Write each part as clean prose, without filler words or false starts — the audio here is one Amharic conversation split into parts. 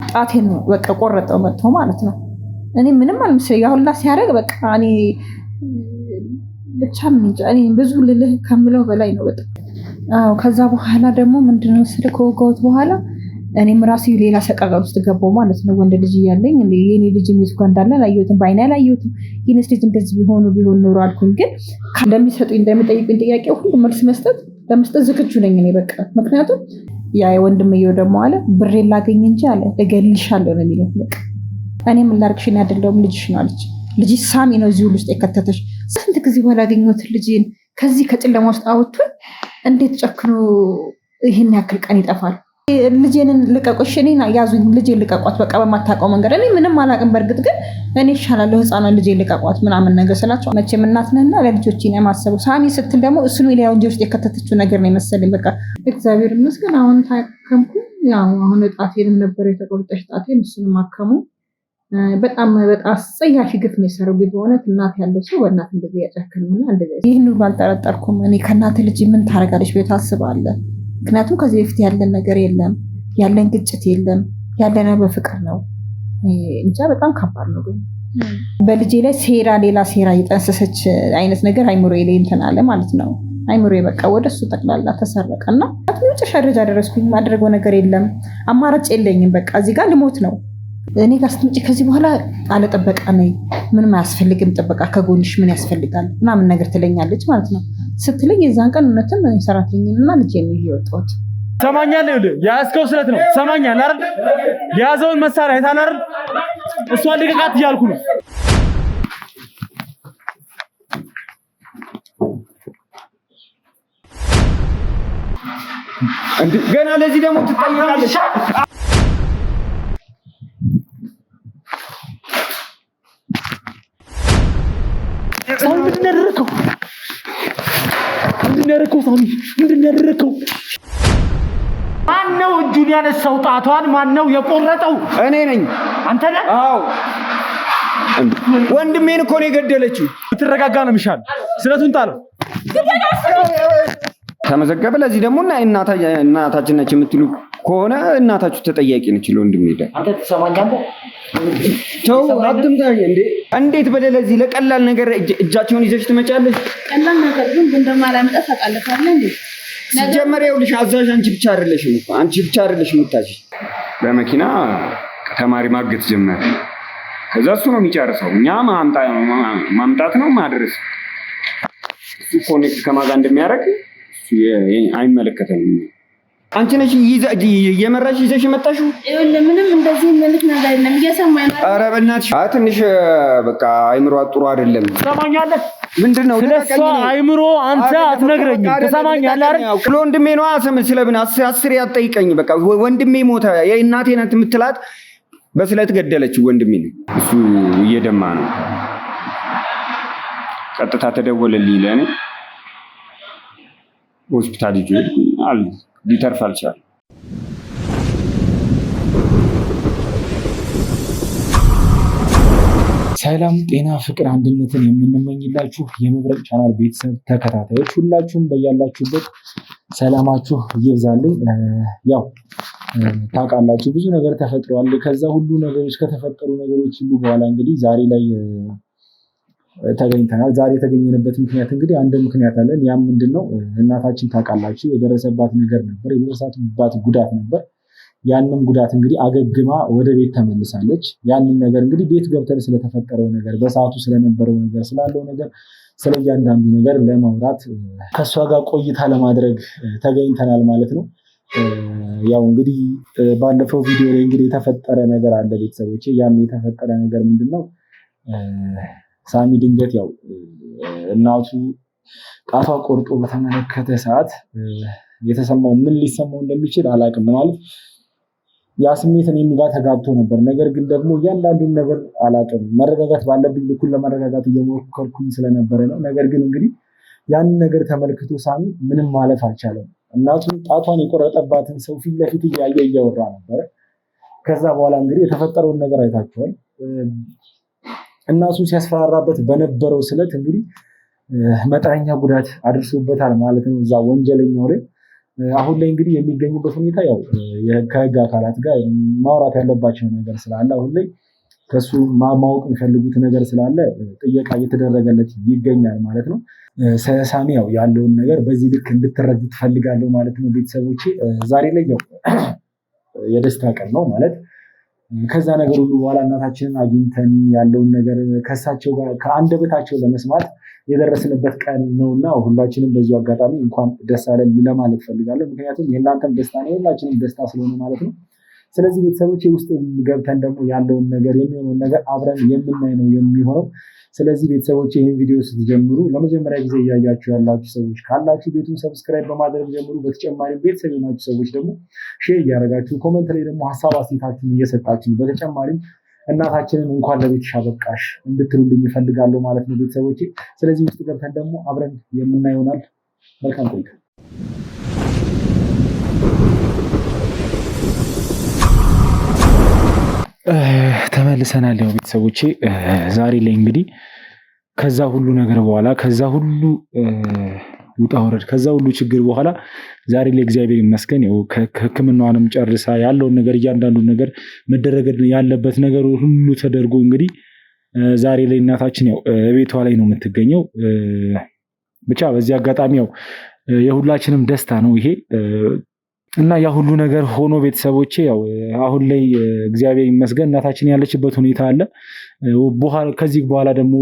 ጣቴን በቃ ቆረጠው መጥቶ ማለት ነው። እኔ ምንም አልመስለኝ ያሁላ ሲያደርግ በቃ እኔ ብቻ እኔ ብዙ ልልህ ከምለው በላይ ነው በጣም። አዎ ከዛ በኋላ ደግሞ ምንድነው ከወጋሁት በኋላ እኔም ራሴ ሌላ ሰቀቀን ውስጥ ገባሁ ማለት ነው። ወንድ ልጅ እያለኝ የኔ ልጅ የቱ ጋር እንዳለ አላየሁትም፣ በዓይኔ አላየሁትም። የኔስ ልጅ እንደዚህ ቢሆን ኖሮ አልኩኝ። ግን እንደሚሰጡኝ እንደሚጠይቁኝ ጥያቄ ሁሉ መልስ ለመስጠት ዝግጁ ነኝ እኔ በቃ። ምክንያቱም ያ ወንድምየው ደግሞ አለ ብሬን ላገኝ እንጂ አለ እገልሻለሁ ነው የሚለው። በቃ እኔ ምን ላድርግሽ ነው አይደለሁም ልጅሽ ነው አለች። ልጅሽ ሳሚ ነው እዚህ ሁሉ ውስጥ የከተተሽ። ስንት ጊዜ በኋላ ያገኘሁት ልጅን ከዚህ ከጨለማ ውስጥ አውጥቶኝ እንዴት ጨክኖ ይህን ያክል ቀን ይጠፋል? ልጄን ልቀቁሽ፣ እኔን ያዙኝ፣ ልጄን ልቀቋት በቃ በማታውቀው መንገድ። እኔ ምንም አላውቅም። በእርግጥ ግን እኔ ይሻላለሁ ህፃኗን ልጄን ልቀቋት ምናምን ነገር ስላቸው መቼም እናት ነህና ለልጆቼ ነው የማሰበው። ሳሚ ስትል ደግሞ እሱን ሌላ ወንጀል ውስጥ የከተተችው ነገር ነው የመሰለኝ። በቃ እግዚአብሔር ይመስገን አሁን ታከምኩ። ያው አሁን ጣቴንም ነበር የተቆረጠች ጣቴን፣ እሱንም አከሙ። በጣም አስጸያፊ ግፍ ነው የሰሩብኝ በእውነት። እናት ያለው ሰው በእናት እንደዚህ ያጨክንና እንደዚህ ይህን ሁሉ አልጠረጠርኩም። እኔ ከእናት ልጅ ምን ታደርጋለች ብዬ ታስባለህ? ምክንያቱም ከዚህ በፊት ያለን ነገር የለም፣ ያለን ግጭት የለም፣ ያለነው በፍቅር ነው። እንጃ በጣም ከባድ ነው። ግን በልጄ ላይ ሌላ ሴራ የጠንሰሰች አይነት ነገር አይምሮዬ ላይ እንትን አለ ማለት ነው። አይምሮዬ በቃ ወደ እሱ ጠቅላላ ተሰረቀና መጨረሻ ደረጃ ደረስኩኝ። ማድረገው ነገር የለም፣ አማራጭ የለኝም። በቃ እዚህ ጋር ልሞት ነው። እኔ ጋር ስትመጪ ከዚህ በኋላ አለ ጥበቃ ነኝ፣ ምንም አያስፈልግም ጥበቃ፣ ከጎንሽ ምን ያስፈልጋል ምናምን ነገር ትለኛለች ማለት ነው። ስትለኝ የዛን ቀን እውነትም ሰራተኛና ልጄ ነው የወጣሁት። ሰማኛለህ? ይኸውልህ የያዝከው ስለት ነው። ሰማኛለህ አይደል? የያዘውን መሳሪያ አይተሃል አይደል? እሷን ልቀቃት እያልኩ ነው። ገና ለዚህ ደግሞ ትጠይቃለሽ? ምንድን ያደረከው ሳሚ? ምንድን ያደረከው? ማነው እጁን ያነሳው? ጣቷን ማነው የቆረጠው? እኔ ነኝ። አንተ ነህ? አዎ ወንድሜን እኮ ነው የገደለችው። ብትረጋጋ ነው የሚሻለው። ስለቱን ጣለው። ተመዘገበ። ለዚህ ደግሞ እናታችን ነች የምትሉ ከሆነ እናታችሁ ተጠያቂ ነች። ለወንድሜ አንተ ትሰማኛለህ? ተው አትምታኝ እንዴ! እንዴት በለለዚህ ለቀላል ነገር እጃቸውን ይዘሽ ትመጫለሽ? ቀላል ነገር ግን እንደማላመጣ ታውቃለህ እንዴ? ሲጀመር ይኸውልሽ አዛዥ አንቺ ብቻ አይደለሽም እኮ አንቺ ብቻ አይደለሽም የምታዥ። በመኪና ተማሪ ማገት ጀመረ። ከዛ እሱ ነው የሚጨርሰው። እኛ ማምጣት ነው ማድረስ። እሱ ኮኔክት ከማጋ እንደሚያደርግ አይመለከተኝም። አንቺ ነሽ እየመራሽ ይዘሽ የመጣሽው? ይኸውልህ ምንም እንደዚህ መልክ ነገር የለም። እየሰማኝ ነው። ኧረ በእናትሽ ትንሽ በቃ አይምሮ ጥሩ አይደለም። ትሰማኛለህ? ምንድነው ስለሷ አይምሮ አንተ አትነግረኝም። ትሰማኛለህ አይደል? ለወንድሜ ነው ስለምን አስሬ አትጠይቀኝ። በቃ ወንድሜ ሞተ፣ የእናቴ ናት የምትላት በስለት ገደለችው። ወንድሜ ነው እሱ እየደማ ነው። ቀጥታ ተደወለልኝ ለእኔ ሆስፒታል ሊተርፍ አልቻለም። ሰላም ጤና ፍቅር አንድነትን የምንመኝላችሁ የመብረቅ ቻናል ቤተሰብ ተከታታዮች ሁላችሁም በያላችሁበት ሰላማችሁ ይብዛልኝ። ያው ታውቃላችሁ ብዙ ነገር ተፈጥሯል። ከዛ ሁሉ ነገሮች ከተፈጠሩ ነገሮች ሁሉ በኋላ እንግዲህ ዛሬ ላይ ተገኝተናል። ዛሬ የተገኘንበት ምክንያት እንግዲህ አንድ ምክንያት አለን። ያም ምንድነው? እናታችን ታውቃላችሁ የደረሰባት ነገር ነበር፣ የደረሰባት ጉዳት ነበር። ያንን ጉዳት እንግዲህ አገግማ ወደ ቤት ተመልሳለች። ያንን ነገር እንግዲህ ቤት ገብተን ስለተፈጠረው ነገር፣ በሰዓቱ ስለነበረው ነገር፣ ስላለው ነገር፣ ስለ እያንዳንዱ ነገር ለማውራት ከእሷ ጋር ቆይታ ለማድረግ ተገኝተናል ማለት ነው። ያው እንግዲህ ባለፈው ቪዲዮ ላይ እንግዲህ የተፈጠረ ነገር አለ ቤተሰቦቼ። ያም የተፈጠረ ነገር ምንድነው? ሳሚ ድንገት ያው እናቱ ጣቷ ቆርጦ በተመለከተ ሰዓት የተሰማው ምን ሊሰማው እንደሚችል አላውቅም። ማለት ያ ስሜት እኔም ጋር ተጋብቶ ነበር። ነገር ግን ደግሞ እያንዳንዱን ነገር አላውቅም። መረጋጋት ባለብኝ ልኩን ለመረጋጋት እየሞከርኩኝ ስለነበረ ነው። ነገር ግን እንግዲህ ያንን ነገር ተመልክቶ ሳሚ ምንም ማለፍ አልቻለም። እናቱን ጣቷን የቆረጠባትን ሰው ፊት ለፊት እያየ እያወራ ነበረ። ከዛ በኋላ እንግዲህ የተፈጠረውን ነገር አይታችኋል። እናቱን ሲያስፈራራበት በነበረው ስለት እንግዲህ መጠነኛ ጉዳት አድርሶበታል ማለት ነው እዛ ወንጀለኛው ላይ። አሁን ላይ እንግዲህ የሚገኙበት ሁኔታ ያው ከህግ አካላት ጋር ማውራት ያለባቸው ነገር ስላለ አሁን ላይ ከሱ ማወቅ የሚፈልጉት ነገር ስላለ ጥየቃ እየተደረገለት ይገኛል ማለት ነው። ሳሚ ያው ያለውን ነገር በዚህ ልክ እንድትረዱ ትፈልጋለሁ ማለት ነው። ቤተሰቦቼ ዛሬ ላይ ያው የደስታ ቀን ነው ማለት ከዛ ነገር ሁሉ በኋላ እናታችንን አግኝተን ያለውን ነገር ከእሳቸው ጋር ከአንደበታቸው ለመስማት የደረስንበት ቀን ነውና ሁላችንም በዚሁ አጋጣሚ እንኳን ደስ አለን ለማለት ፈልጋለሁ። ምክንያቱም የእናንተም ደስታ ነው የሁላችንም ደስታ ስለሆነ ማለት ነው። ስለዚህ ቤተሰቦች ውስጥ ገብተን ደግሞ ያለውን ነገር የሚሆነውን ነገር አብረን የምናይ ነው የሚሆነው። ስለዚህ ቤተሰቦች ይህን ቪዲዮ ስትጀምሩ ለመጀመሪያ ጊዜ እያያችሁ ያላችሁ ሰዎች ካላችሁ ቤቱን ሰብስክራይብ በማድረግ ጀምሩ። በተጨማሪም ቤተሰብ የሆናችሁ ሰዎች ደግሞ ሼር እያደረጋችሁ ኮመንት ላይ ደግሞ ሀሳብ አስተያየታችሁን እየሰጣችሁ በተጨማሪም እናታችንን እንኳን ለቤትሽ አበቃሽ እንድትሉልኝ እፈልጋለሁ ማለት ነው ቤተሰቦቼ። ስለዚህ ውስጥ ገብተን ደግሞ አብረን የምናይ ይሆናል። መልካም ቆይታ። ተመልሰናል። ያው ቤተሰቦቼ ዛሬ ላይ እንግዲህ ከዛ ሁሉ ነገር በኋላ ከዛ ሁሉ ውጣ ወረድ ከዛ ሁሉ ችግር በኋላ ዛሬ ላይ እግዚአብሔር ይመስገን ያው ከሕክምናዋንም ጨርሳ ያለውን ነገር እያንዳንዱን ነገር መደረግ ያለበት ነገር ሁሉ ተደርጎ እንግዲህ ዛሬ ላይ እናታችን ያው ቤቷ ላይ ነው የምትገኘው። ብቻ በዚህ አጋጣሚ ያው የሁላችንም ደስታ ነው ይሄ እና ያ ሁሉ ነገር ሆኖ ቤተሰቦቼ ያው አሁን ላይ እግዚአብሔር ይመስገን እናታችን ያለችበት ሁኔታ አለ። ከዚህ በኋላ ደግሞ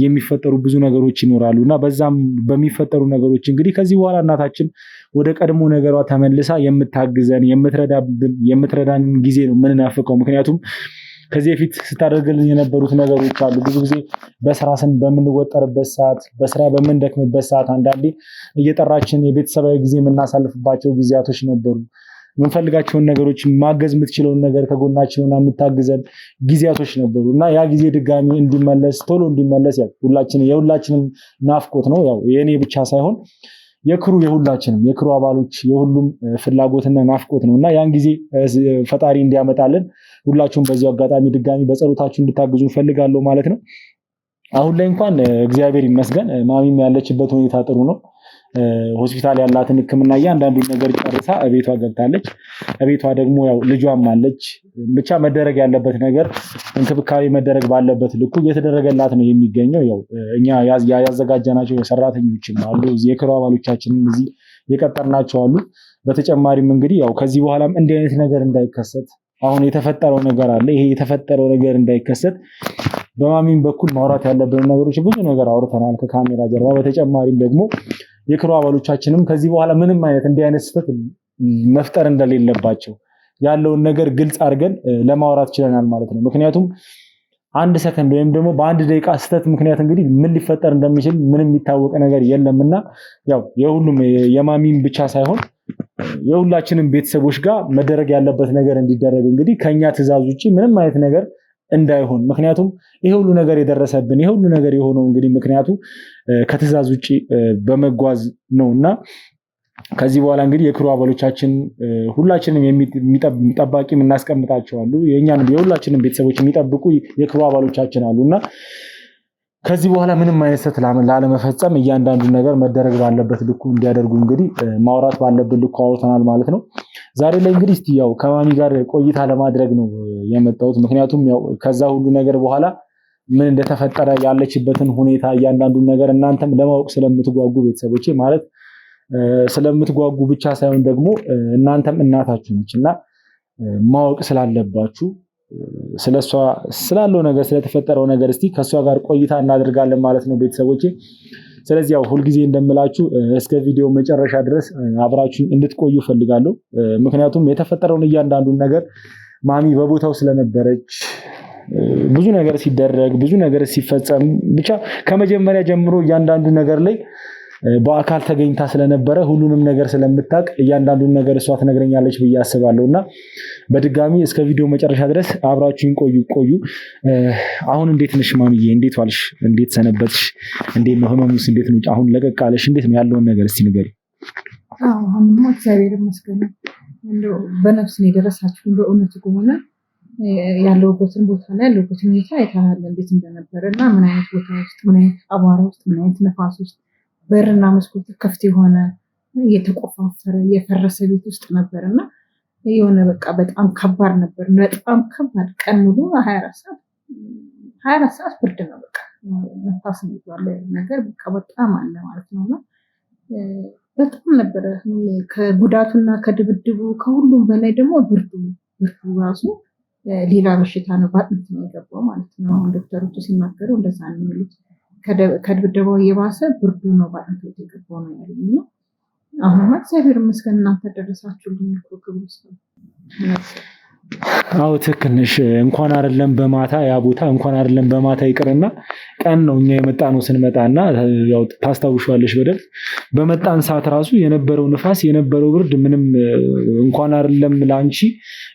የሚፈጠሩ ብዙ ነገሮች ይኖራሉ እና በዛም በሚፈጠሩ ነገሮች እንግዲህ ከዚህ በኋላ እናታችን ወደ ቀድሞ ነገሯ ተመልሳ የምታግዘን የምትረዳን ጊዜ ነው የምንናፍቀው። ምክንያቱም ከዚህ በፊት ስታደርግልን የነበሩት ነገሮች አሉ። ብዙ ጊዜ በስራ በምንወጠርበት ሰዓት፣ በስራ በምንደክምበት ሰዓት አንዳንዴ እየጠራችን የቤተሰባዊ ጊዜ የምናሳልፍባቸው ጊዜያቶች ነበሩ። የምንፈልጋቸውን ነገሮች ማገዝ የምትችለውን ነገር ከጎናችን ሆና የምታግዘን ጊዜያቶች ነበሩ እና ያ ጊዜ ድጋሚ እንዲመለስ ቶሎ እንዲመለስ ያው የሁላችንም ናፍቆት ነው። ያው የእኔ ብቻ ሳይሆን የክሩ አባሎች የሁሉም ፍላጎትና ናፍቆት ነው እና ያን ጊዜ ፈጣሪ እንዲያመጣልን ሁላችሁም በዚሁ አጋጣሚ ድጋሚ በጸሎታችሁ እንድታግዙ ፈልጋለሁ ማለት ነው። አሁን ላይ እንኳን እግዚአብሔር ይመስገን ማሚም ያለችበት ሁኔታ ጥሩ ነው። ሆስፒታል ያላትን ሕክምና እያንዳንዱን ነገር ጨርሳ ቤቷ ገብታለች። ቤቷ ደግሞ ያው ልጇም አለች። ብቻ መደረግ ያለበት ነገር እንክብካቤ መደረግ ባለበት ልኩ እየተደረገላት ነው የሚገኘው። ያው እኛ ያዘጋጀናቸው ሰራተኞችም አሉ፣ የክሩ አባሎቻችንም እዚህ የቀጠርናቸው አሉ። በተጨማሪም እንግዲህ ያው ከዚህ በኋላም እንዲህ አይነት ነገር እንዳይከሰት አሁን የተፈጠረው ነገር አለ። ይሄ የተፈጠረው ነገር እንዳይከሰት በማሚም በኩል ማውራት ያለብን ነገሮች ብዙ ነገር አውርተናል ከካሜራ ጀርባ። በተጨማሪም ደግሞ የክሩ አባሎቻችንም ከዚህ በኋላ ምንም አይነት እንዲህ አይነት ስህተት መፍጠር እንደሌለባቸው ያለውን ነገር ግልጽ አድርገን ለማውራት ችለናል ማለት ነው። ምክንያቱም አንድ ሰከንድ ወይም ደግሞ በአንድ ደቂቃ ስህተት ምክንያት እንግዲህ ምን ሊፈጠር እንደሚችል ምንም የሚታወቅ ነገር የለምና ያው የሁሉም የማሚም ብቻ ሳይሆን የሁላችንም ቤተሰቦች ጋር መደረግ ያለበት ነገር እንዲደረግ እንግዲህ ከኛ ትዕዛዝ ውጪ ምንም አይነት ነገር እንዳይሆን። ምክንያቱም ይሄ ሁሉ ነገር የደረሰብን ይሄ ሁሉ ነገር የሆነው እንግዲህ ምክንያቱ ከትዕዛዝ ውጪ በመጓዝ ነውና ከዚህ በኋላ እንግዲህ የክሩ አባሎቻችን ሁላችንም የሚጠባቂ እናስቀምጣቸዋሉ። የሁላችንም ቤተሰቦች የሚጠብቁ የክሩ አባሎቻችን አሉና ከዚህ በኋላ ምንም አይነት ስህተት ላለመፈጸም እያንዳንዱ ነገር መደረግ ባለበት ልኩ እንዲያደርጉ እንግዲህ ማውራት ባለበት ልኩ አውርተናል ማለት ነው። ዛሬ ላይ እንግዲህ እስቲ ያው ከማሚ ጋር ቆይታ ለማድረግ ነው የመጣሁት። ምክንያቱም ያው ከዛ ሁሉ ነገር በኋላ ምን እንደተፈጠረ ያለችበትን ሁኔታ እያንዳንዱን ነገር እናንተም ለማወቅ ስለምትጓጉ ቤተሰቦቼ ማለት ስለምትጓጉ ብቻ ሳይሆን ደግሞ እናንተም እናታችሁ ነችና ማወቅ ስላለባችሁ ስለሷ ስላለው ነገር ስለተፈጠረው ነገር እስቲ ከሷ ጋር ቆይታ እናደርጋለን ማለት ነው ቤተሰቦቼ። ስለዚህ ያው ሁልጊዜ እንደምላችሁ እስከ ቪዲዮ መጨረሻ ድረስ አብራችሁ እንድትቆዩ ፈልጋለሁ። ምክንያቱም የተፈጠረውን እያንዳንዱን ነገር ማሚ በቦታው ስለነበረች ብዙ ነገር ሲደረግ ብዙ ነገር ሲፈጸም ብቻ ከመጀመሪያ ጀምሮ እያንዳንዱ ነገር ላይ በአካል ተገኝታ ስለነበረ ሁሉንም ነገር ስለምታውቅ እያንዳንዱን ነገር እሷ ትነግረኛለች ብዬ አስባለሁና በድጋሚ እስከ ቪዲዮ መጨረሻ ድረስ አብራችሁን ቆዩ። አሁን እንዴት ነሽ ማሚዬ? እንዴት ዋልሽ? እንዴት ሰነበትሽ? እንዴት ነው ህመሙስ? እንዴት ነው አሁን ለቀቃለሽ? እንዴት ነው ያለውን ነገር እስቲ ንገሪ። አሁን እግዚአብሔር ይመስገን እንደው በነፍስ ነው የደረሳችሁ። እንደው እውነት ከሆነ ያለውበትን ቦታ ላይ ያለውበትን ሁኔታ አይተናል እንዴት እንደነበረና ምን አይነት ቦታ ውስጥ ምን አይነት አቧራ ውስጥ ምን አይነት ነፋስ ውስጥ በርና መስኮት ክፍት የሆነ እየተቆፋፈረ የፈረሰ ቤት ውስጥ ነበርና የሆነ በቃ በጣም ከባድ ነበር። በጣም ከባድ ቀን ሙሉ 24 ሰዓት ብርድ ነው። በቃ ነፋስ የሚባል ነገር በቃ በጣም አለ ማለት ነውና በጣም ነበረ ከጉዳቱና ከድብድቡ ከሁሉም በላይ ደግሞ ብርዱ ራሱ ሌላ በሽታ ነው በአጥንት ነው የገባው ማለት ነው። አሁን ዶክተሮቹ ሲናገሩ እንደዛ ነው የሚሉት። ከድብደባው የባሰ ብርዱ ነው በአጥንት የገባው ነው ያሉት ነው። አሁን እግዚአብሔር ይመስገን እናንተ ደረሳችሁልኝ እኮ ክብሩ ይስፋ። አዎ ትክክል ነሽ። እንኳን አይደለም በማታ ያ ቦታ እንኳን አይደለም በማታ ይቅርና ቀን ነው እኛ የመጣ ነው ስንመጣና ያው ታስታውሻለሽ በደል በመጣን ሰዓት ራሱ የነበረው ንፋስ የነበረው ብርድ ምንም እንኳን አይደለም ላንቺ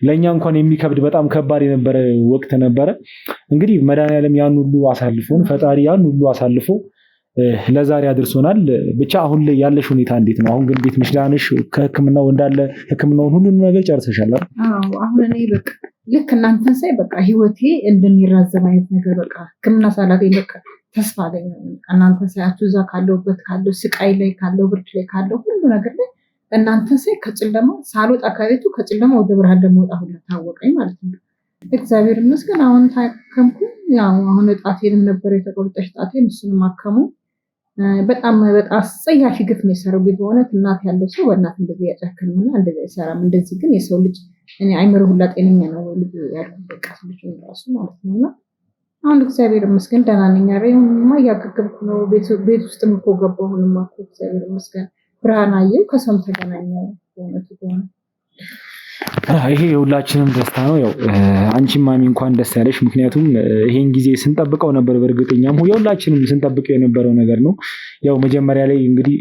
ለኛ እንኳን የሚከብድ በጣም ከባድ የነበረ ወቅት ነበረ። እንግዲህ መድኃኒዓለም ያን ሁሉ አሳልፎን ፈጣሪ ያን ሁሉ አሳልፎ ለዛሬ አድርሶናል። ብቻ አሁን ላይ ያለሽ ሁኔታ እንዴት ነው? አሁን ግን ቤት ነሽ? ዳንሽ? ከህክምናው እንዳለ ህክምናውን ሁሉንም ነገር ጨርሰሻል አይደል? አዎ አሁን እኔ በቃ ልክ እናንተን ሳይ በቃ ህይወቴ እንደሚራዘም አይነት ነገር በቃ ህክምና ሳላገኝ በቃ ተስፋ አገኘሁ። እናንተን ሳያችሁ እዛ ካለው ስቃይ ላይ ካለው ብርድ ላይ ካለው ሁሉ ነገር ላይ እናንተን ሳይ ከጨለማ ሳልወጣ ከቤቱ ከጨለማ ወደ ብርሃን ለመውጣ ሁሉ ታወቀኝ ማለት ነው። እግዚአብሔር ይመስገን አሁን ታከምኩ። ያው አሁን ጣቴንም ነበር የተቆረጠች ጣቴን እሱንም አከሙ። በጣም አስጸያፊ ግፍ ነው የሰራው። በእውነት እናት ያለው ሰው በእናት እንደዚህ ያጨክንና እንደዚህ አይሰራም። እንደዚህ ግን የሰው ልጅ እኔ አይምሮ ሁላ ጤነኛ ነው ወይ ልጅ ያለው በቃ ልጅ ራሱ ማለት ነውና አሁን እግዚአብሔር ይመስገን ደህና ነኝ። አሬማ ያገገምኩ ነው። ቤት ውስጥም እኮ ገባሁንማ እኮ እግዚአብሔር ይመስገን ብርሃን አየሁ። ከሰም ተገናኘው በእውነት ነው። ይሄ የሁላችንም ደስታ ነው። ያው አንቺም ማሚ እንኳን ደስ ያለሽ። ምክንያቱም ይሄን ጊዜ ስንጠብቀው ነበር። በእርግጠኛም የሁላችንም ስንጠብቀው የነበረው ነገር ነው። ያው መጀመሪያ ላይ እንግዲህ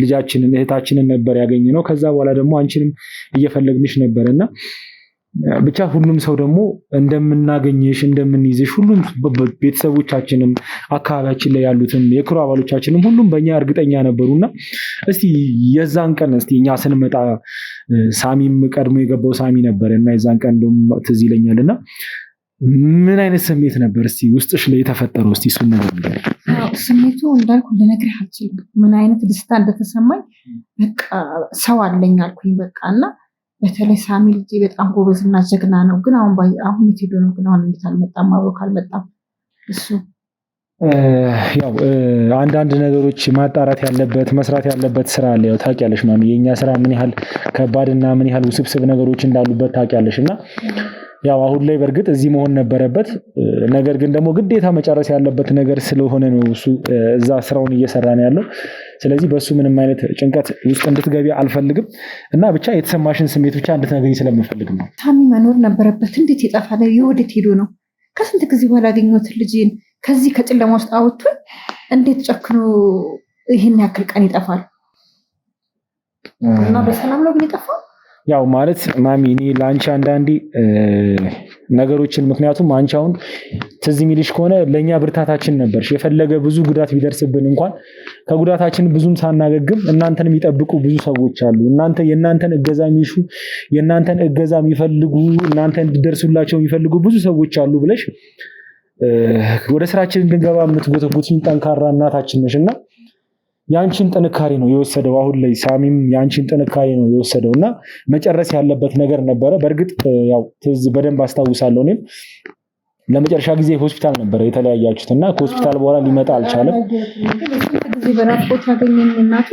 ልጃችንን እህታችንን ነበር ያገኘነው። ከዛ በኋላ ደግሞ አንቺንም እየፈለግንሽ ነበርና ብቻ ሁሉም ሰው ደግሞ እንደምናገኝሽ እንደምንይዝሽ ሁሉም ቤተሰቦቻችንም አካባቢያችን ላይ ያሉትም የክሩ አባሎቻችንም ሁሉም በእኛ እርግጠኛ ነበሩና እስቲ የዛን ቀን እስቲ እኛ ስንመጣ ሳሚም ቀድሞ የገባው ሳሚ ነበር እና የዛን ቀን እንደውም ትዝ ይለኛልና ምን አይነት ስሜት ነበር እስቲ ውስጥሽ ላይ የተፈጠረው? እስቲ እሱን ነገር ንገሪኝ። ስሜቱ እንዳልኩ ልነግርህ አልችልም። ምን አይነት ደስታ እንደተሰማኝ በቃ ሰው አለኝ አልኩኝ በቃ እና በተለይ ሳሚ ልጅ በጣም ጎበዝና ጀግና ነው። ግን አሁን የት ሄዶ ነው? ግን አሁን እንዴት አልመጣም? አብሮ ካልመጣም እሱ ያው አንዳንድ ነገሮች ማጣራት ያለበት መስራት ያለበት ስራ አለ። ያው ታውቂያለሽ ማሚ የኛ ስራ ምን ያህል ከባድና ምን ያህል ውስብስብ ነገሮች እንዳሉበት ታውቂያለሽና ያው አሁን ላይ በእርግጥ እዚህ መሆን ነበረበት። ነገር ግን ደግሞ ግዴታ መጨረስ ያለበት ነገር ስለሆነ ነው እሱ እዛ ስራውን እየሰራ ነው ያለው። ስለዚህ በሱ ምንም አይነት ጭንቀት ውስጥ እንድትገቢ አልፈልግም እና ብቻ የተሰማሽን ስሜት ብቻ እንድትነግሪኝ ስለምፈልግ ነው። ሳሚ መኖር ነበረበት። እንዴት ይጠፋል? የወዴት ሄዶ ነው? ከስንት ጊዜ በኋላ ያገኘሁት ልጅን ከዚህ ከጨለማ ውስጥ አውጥቶኝ እንዴት ጨክኖ ይህን ያክል ቀን ይጠፋል? እና በሰላም ነው ግን የጠፋው? ያው ማለት ማሚ እኔ ለአንቺ አንዳንዴ ነገሮችን ምክንያቱም አንቺ አሁን ትዝ የሚልሽ ከሆነ ለእኛ ብርታታችን ነበርሽ። የፈለገ ብዙ ጉዳት ቢደርስብን እንኳን ከጉዳታችን ብዙም ሳናገግም እናንተን የሚጠብቁ ብዙ ሰዎች አሉ። የእናንተን እገዛ የሚሹ የእናንተን እገዛ የሚፈልጉ እናንተ እንድደርሱላቸው የሚፈልጉ ብዙ ሰዎች አሉ ብለሽ ወደ ስራችን እንድንገባ የምትጎተጉትኝ ጠንካራ እናታችን ነሽና ያንቺን ጥንካሬ ነው የወሰደው። አሁን ላይ ሳሚም ያንቺን ጥንካሬ ነው የወሰደው እና መጨረስ ያለበት ነገር ነበረ። በእርግጥ ያው ትዝ በደንብ አስታውሳለሁ። እኔም ለመጨረሻ ጊዜ ሆስፒታል ነበረ የተለያያችሁት እና ከሆስፒታል በኋላ ሊመጣ አልቻለም። ጊዜ በራፎት ያገኘኝ እናቱ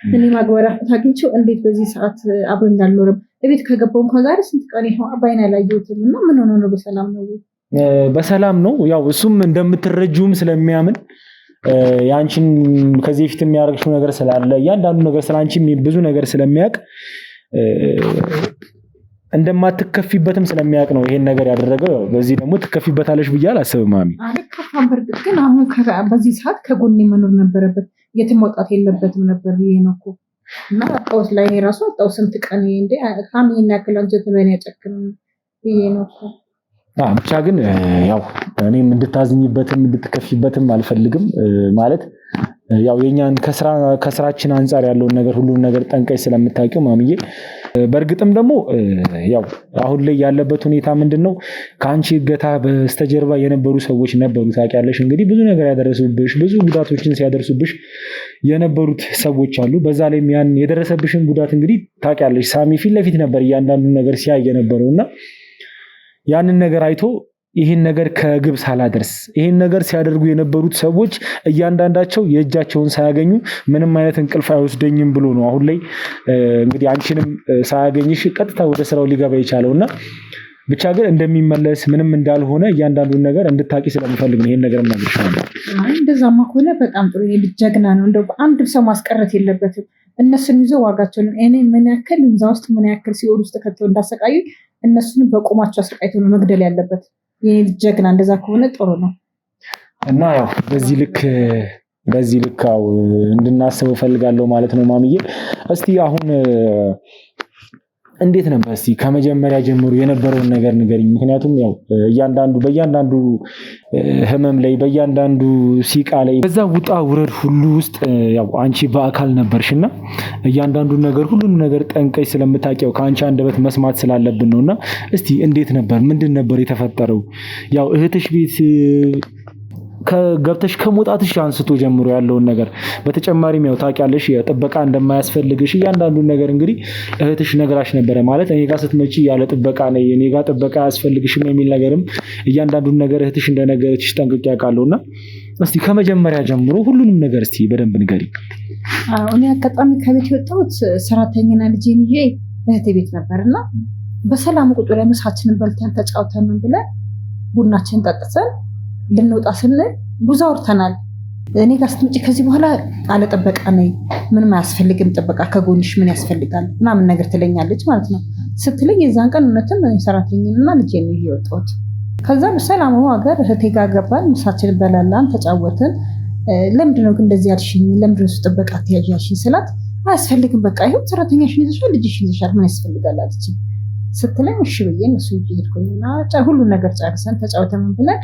እኔ ማግበራት አግኝቼው እንዴት በዚህ ሰዓት አብሮኝ አልኖርም? እቤት ከገባው እንኳን ዛሬ ስንት ቀን ይሄው አባይና ያላየሁትም እና ምን ሆኖ ነው? በሰላም ነው? በሰላም ነው። ያው እሱም እንደምትረጁም ስለሚያምን ያንቺን ከዚህ በፊት የሚያደርግሽው ነገር ስላለ እያንዳንዱ ነገር ስላንቺ ብዙ ነገር ስለሚያውቅ እንደማትከፊበትም ስለሚያውቅ ነው ይሄን ነገር ያደረገው። ያው በዚህ ደግሞ ትከፊበታለሽ ብዬ አላስብም ማሚ። አልከፋም። በርግጥ ግን አሁን በዚህ ሰዓት ከጎኔ መኖር ነበረበት። የትም መውጣት የለበትም ነበር ብዬ ነው እኮ እና አጣውስ ላይ ራሱ አጣው ስንት ቀን እንደ ፋሚሊና ያክላንጀት በእኔ ያጨክም ብዬ ነው እኮ። ብቻ ግን ያው እኔም እንድታዝኝበትም እንድትከፊበትም አልፈልግም። ማለት ያው የኛን ከስራችን አንፃር ያለውን ነገር ሁሉን ነገር ጠንቀሽ ስለምታውቂው ማምዬ በእርግጥም ደግሞ ያው አሁን ላይ ያለበት ሁኔታ ምንድነው ከአንቺ እገታ በስተጀርባ የነበሩ ሰዎች ነበሩ ታውቂያለሽ እንግዲህ ብዙ ነገር ያደረሱብሽ ብዙ ጉዳቶችን ሲያደርሱብሽ የነበሩት ሰዎች አሉ በዛ ላይም ያን የደረሰብሽን ጉዳት እንግዲህ ታውቂያለሽ ሳሚ ፊት ለፊት ነበር እያንዳንዱ ነገር ሲያይ የነበረውና ያንን ነገር አይቶ ይሄን ነገር ከግብ ሳላደርስ ይሄን ነገር ሲያደርጉ የነበሩት ሰዎች እያንዳንዳቸው የእጃቸውን ሳያገኙ ምንም አይነት እንቅልፍ አይወስደኝም ብሎ ነው አሁን ላይ እንግዲህ አንቺንም ሳያገኝሽ ቀጥታ ወደ ስራው ሊገባ የቻለውና ብቻ ግን እንደሚመለስ ምንም እንዳልሆነ እያንዳንዱን ነገር እንድታቂ ስለምፈልግ ነው ይሄን ነገር እናገርሻለሁ። እንደዛማ ከሆነ በጣም ጥሩ ጀግና ነው። እንደው አንድ ሰው ማስቀረት የለበትም። እነሱን ይዞ ዋጋቸውን እኔ ምን ያክል እዛ ውስጥ ምን ያክል ሲኦል ውስጥ ከተው እንዳሰቃዩ እነሱን በቆማቸው አሰቃይተው ነው መግደል ያለበት። ይሄ ጀግና እንደዛ ከሆነ ጥሩ ነው እና ያው በዚህ ልክ እንድናስበው ፈልጋለሁ ማለት ነው ማምዬ። እስቲ አሁን እንዴት ነበር እስቲ ከመጀመሪያ ጀምሮ የነበረውን ነገር ንገሪኝ። ምክንያቱም ያው በእያንዳንዱ ህመም ላይ በእያንዳንዱ ሲቃ ላይ በዛ ውጣ ውረድ ሁሉ ውስጥ ያው አንቺ በአካል ነበርሽና እያንዳንዱ ነገር ሁሉንም ነገር ጠንቀሽ ስለምታውቂው ከአንቺ አንደበት መስማት ስላለብን ነውና እስቲ እንዴት ነበር ምንድን ነበር የተፈጠረው? ያው እህትሽ ቤት ከገብተሽ ከመውጣትሽ አንስቶ ጀምሮ ያለውን ነገር በተጨማሪም ያው ታውቂያለሽ ጥበቃ እንደማያስፈልግሽ እያንዳንዱን ነገር እንግዲህ እህትሽ ነግራሽ ነበረ ማለት እኔ ጋር ስትመጪ ያለ ጥበቃ ነኝ እኔ ጋር ጥበቃ አያስፈልግሽም የሚል ነገርም እያንዳንዱን ነገር እህትሽ እንደነገረችሽ ጠንቅቄ አውቃለሁና እስቲ ከመጀመሪያ ጀምሮ ሁሉንም ነገር እስቲ በደንብ ንገሪ። እኔ አጋጣሚ ከቤት የወጣሁት ሰራተኛና ልጄን ይዤ እህቴ ቤት ነበርና በሰላም ቁጭ ብለን ምሳችንን በልተን ተጫውተን ብለን ቡናችንን ጠጥተን ልንወጣ ስንል ብዙ አውርተናል። እኔ ጋር ስትመጪ ከዚህ በኋላ አለ ጥበቃ ነኝ ምንም አያስፈልግም ጥበቃ ከጎንሽ ምን ያስፈልጋል ምናምን ነገር ትለኛለች ማለት ነው ስትለኝ የዛን ቀን እውነትም እኔ ሰራተኛና ልጄን ይዤ ወጣሁት። ከዛ በሰላም ሀገር እህቴ ጋር ገባን ምሳችንን በላላን ተጫወትን። ለምንድን ነው ግን እንደዚህ ያልሽኝ ለምንድን ነው ጥበቃ ትያዣሽኝ ስላት አያስፈልግም በቃ ይሁን ሰራተኛሽን ይዘሻል ልጅሽን ይዘሻል ምን ያስፈልጋል አለችኝ ስትለኝ እሺ ብዬ እነሱ ይዤ ሄድኩኝና ሁሉን ነገር ጨርሰን ተጫውተን ብለን